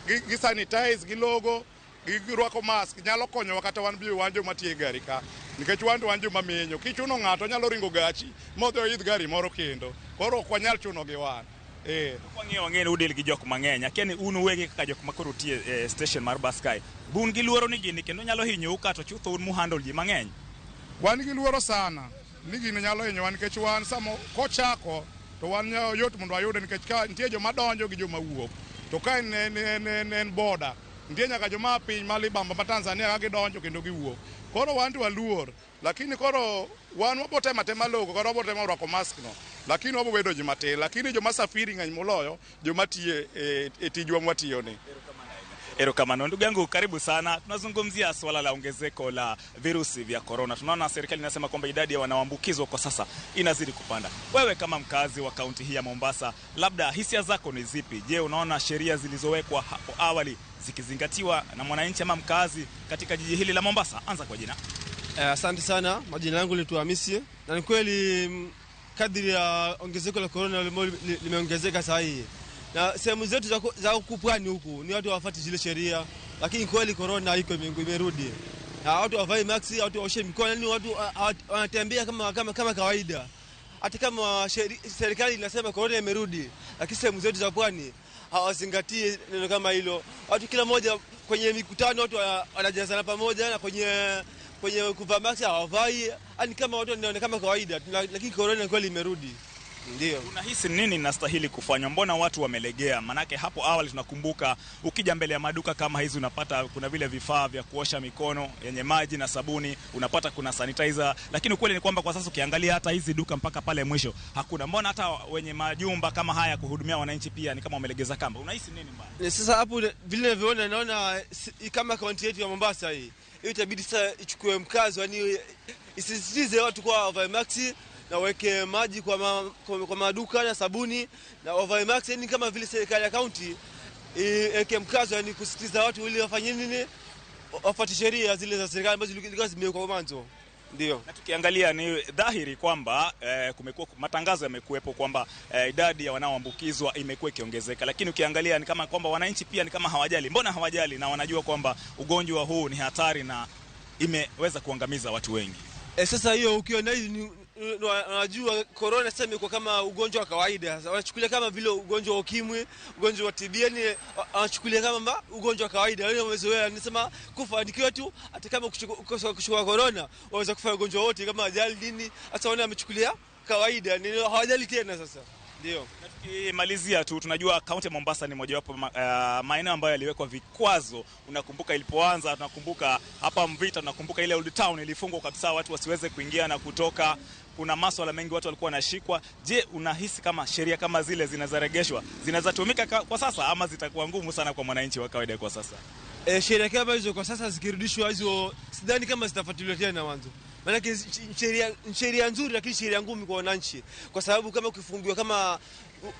gi sanitize gi logo girwako mask nyalo konyowa kata wan biyo wan joma tiyo gari ka. Nikech wan joma menyo kichuno ng'ato nyalo ringo gachi modho idh gari moro kendo. Koro ok wanyal chuno gi wan. Wang'e udil gi jok mang'eny akeni un uwegi kaka jok makoro tie station mar bus kae. Bun gi luoro ni gini kendo nyalo hinyou kata chutho un muhandle ji mang'eny. Wan gi luoro sana ni gini nyalo hinyowa nikech wan samo kochako to wan yot mondo ayude nikech ka nitie joma donjo gi joma wuok. To ka en border nitie nyaka joma piny malibamba ma Tanzania ka gidonjo kendo giwuok. Koro wan to waluor, lakini koro wan wabotema tema logo koro wabotema rwako mask no. Lakini wabo bedo ji matin, lakini joma safiri ng'eny moloyo joma tiye e tijwa mwatiyo ni. Erokamano ndugu yangu, karibu sana. Tunazungumzia swala la ongezeko la virusi vya corona. Tunaona serikali inasema kwamba idadi ya wanaoambukizwa kwa sasa inazidi kupanda. Wewe kama mkazi wa kaunti hii ya Mombasa, labda hisia zako ni zipi? Je, unaona sheria zilizowekwa hapo awali zikizingatiwa na mwananchi ama mkazi katika jiji hili la Mombasa? Anza kwa jina. Asante sana. Majina yangu ni Tuhamisi. Na ni kweli kadri ya ongezeko la corona limeongezeka saa hii. Na sehemu zetu za kupwani huku ni watu hawafuati zile sheria, lakini kweli corona iko imerudi. Na watu wavai mask, watu waoshe mikono, yani watu wanatembea kama kawaida. Hata kama serikali inasema corona imerudi, lakini sehemu zetu za pwani hawazingatii neno kama hilo. Watu kila mmoja kwenye mikutano watu wanajazana pamoja na kwenye kuvaa mask hawavai, yani kama watu wanaonekana kama kawaida, lakini corona kweli imerudi. Ndio. Unahisi nini nastahili kufanywa? Mbona watu wamelegea? Manake hapo awali tunakumbuka ukija mbele ya maduka kama hizi unapata kuna vile vifaa vya kuosha mikono yenye maji na sabuni, unapata kuna sanitizer, lakini ukweli ni kwamba kwa sasa ukiangalia hata hizi duka mpaka pale mwisho hakuna. Mbona hata wenye majumba kama haya kuhudumia wananchi pia ni kama wamelegeza kamba? Unahisi nini mbaya? Sasa hapo vile ninavyoona naona kama kaunti yetu ya Mombasa hii itabidi sasa ichukue mkazo, yani isisitize watu kwa wavae mask na weke maji kwa maduka na sabuni na wavae mask, yani kama vile serikali ya kaunti iweke mkazo, yani kusitiza watu ili wafanye nini, wafuate sheria zile za serikali ambazo zilikuwa zimewekwa mwanzo. Ndio. Na tukiangalia ni dhahiri kwamba kumekuwa matangazo yamekuwepo kwamba idadi ya wanaoambukizwa imekuwa ikiongezeka, lakini ukiangalia ni kama kwamba wananchi pia ni kama hawajali. Mbona hawajali na wanajua kwamba ugonjwa huu ni hatari na imeweza kuangamiza watu wengi? Sasa hiyo ukiona hivi unajua corona sasa imekuwa kama ugonjwa wa kawaida. Wanachukulia kama vile ugonjwa wa ukimwi, ugonjwa wa TB, yani wanachukulia kama ugonjwa wa kawaida. Wao wamezoea, nisema kufa nikiwa tu, hata kama kuchukua corona waweza kufa ugonjwa wote kama ajali nini. Sasa wao wamechukulia kawaida, ni hawajali tena sasa. Ndio. Tukimalizia tu, tunajua kaunti ya Mombasa ni mojawapo maeneo ambayo yaliwekwa vikwazo. Unakumbuka ilipoanza, tunakumbuka hapa Mvita, tunakumbuka ile Old Town ilifungwa kabisa, watu wasiweze kuingia na kutoka. Kuna masuala mengi watu walikuwa wanashikwa. Je, unahisi kama sheria kama zile zinazaregeshwa, zinazatumika kwa sasa ama zitakuwa ngumu sana kwa mwananchi wa kawaida kwa sasa? Sheria kama hizo kwa sasa zikirudishwa hizo sidhani kama zitafuatiliwa tena mwanzo. Maana sheria nzuri lakini sheria ngumu kwa wananchi, kwa sababu kama ukifungiwa kama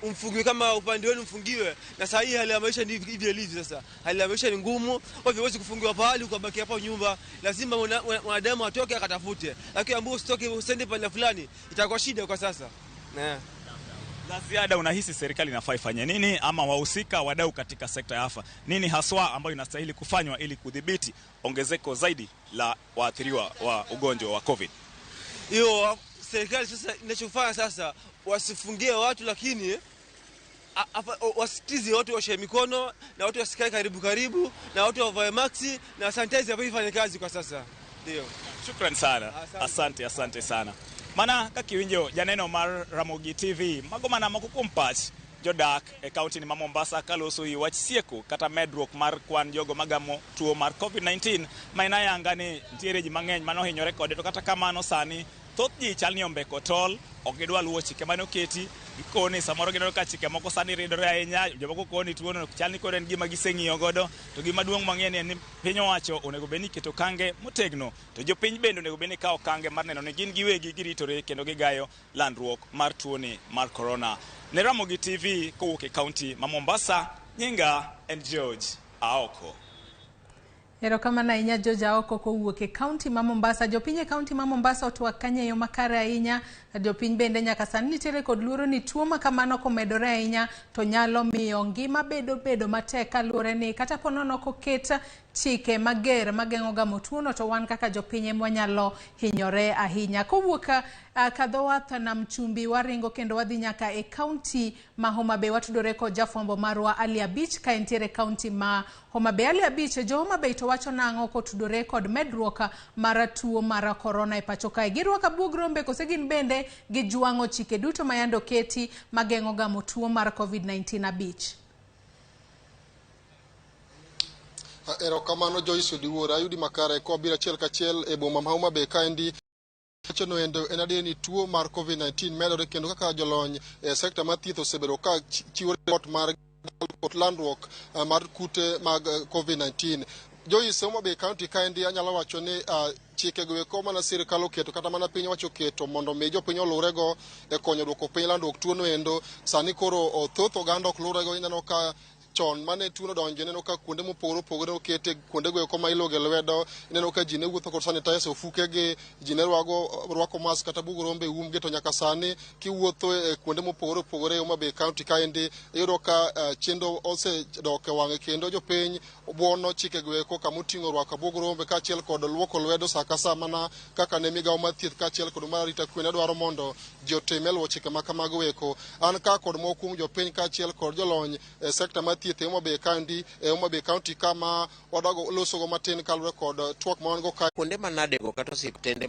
umfungiwe kama upande wenu mfungiwe, na saa hii hali ya maisha ni hivi ilivyo. Sasa hali ya maisha ni ngumu, kwa hivyo huwezi kufungiwa pahali ukabaki hapo nyumba, lazima mwanadamu atoke akatafute, lakini ambao usitoke usende pale fulani itakuwa shida kwa sasa. La ziada, unahisi serikali inafaa ifanye nini, ama wahusika wadau katika sekta ya afya nini haswa ambayo inastahili kufanywa ili kudhibiti ongezeko zaidi la waathiriwa wa ugonjwa wa COVID? Hiyo serikali sasa inachofanya sasa, wasifungie watu, lakini wasitize watu washe mikono na watu wasikae karibu na watu wavae mask na sanitizer hapo ifanye kazi kwa sasa. Ndio. Shukrani sana. Asante sana. Mana kakiwinjo janeno mar Ramogi TV magomana makukumpach jodak e kaunti ni Mombasa kaloso yi wach sieko kata medruok mar kwan jogo magamo tuo mar COVID-19 maina yanga ni ntiere ji mang'eny mano hinyore kode, to kata kamano sani thoth ji chal ni ombeko tol, ok gidwa luwo chike mane oketi, gikone samoro gineno ka chike moko sani ridore ahinya, jomoko koni tuono chal ni koro en gima giseng'iyo godo, to gima duong' mang'eny en ni piny owacho onego bed ni keto kange motegno, to jopiny bende onego bed ni kawo kange mar neno ni gin giwegi giritore kendo gigayo landruok mar tuoni mar corona. Ne Ramogi TV kowuok e kaunti ma Mombasa, nyinga en George Aoko. Erokamano ahinya George Aoko kowuok e kaunti ma Mombasa. Jopiny e kaunti ma Mombasa otwak kanye yo makare ahinya. Jopiny bende nyaka sani nitiere kod luoro ni tuo ma kamano komedore ahinya to nyalo miyo ngima bedo matek kaluwore ni kata ponono koket chike mager mageng'o gamo tuono to wan kaka jopiny mwanyalo hinyore ahinya. Kowuok kadhowath nam chumbi waringo kendo wadhi nyaka e kaunti ma Homa Bay, watudore kod jafwambo marwa Ali Abich ka entiere kaunti ma Homa Bay. Ali Abich, jo Homa Bay to wacho nang'o kotudore kod medruok mar tuo mar corona e pacho kae? Girwako buog rombe kose gin bende gijwang'o chike duto mayando keti mageng'o gamo tuo mar COVID-19 Abich? Erokamano Joyce Odiwuora, ayudi makare ko bira achiel kachiel e boma ma Homa Bay kaendi. Wachono endo en adier ni tuo mar COVID-19 medore kendo kaka jolony e sekta mar thieth osebedo ka chiwo report mar landruok mar kute mag COVID-19. Joyce, Homa Bay County kaendi anyalo wacho ni chike go mana sirkal oketo kata mana piny owacho keto mondo mi jopiny olurego e konyo duoko piny landruok tuo no endo. Sani koro thoth oganda ok lurego, ineno ka chon mane tuno donjo neno ka kuonde mopogore opogore okete kuonde go eko ma iloge lwedo, neno ka ji ne wuotho kod sanitizer ofuke gi, ji ne rwako mask kata bugo rombe umge, to nyaka sani kiwuotho e kuonde mopogore opogore Homa Bay County kaendi iyudo ka chendo osedok e wang'e kendo jopiny buono chike go eko kamoting'o rwako bugo rombe kaachiel kod luoko lwedo sa ka sa, mana kaka ne migawo mar thieth kaachiel kod mar arita kwe ne dwaro mondo ji otim e luwo chike ma kamago eko. An ka kod moko kuom jopiny kaachiel kod jolony e sekta mar thieth e Homa Bay County kama wadago loso go matin kaluwore kod twak ma wan go ka kuonde manade go kata osiptende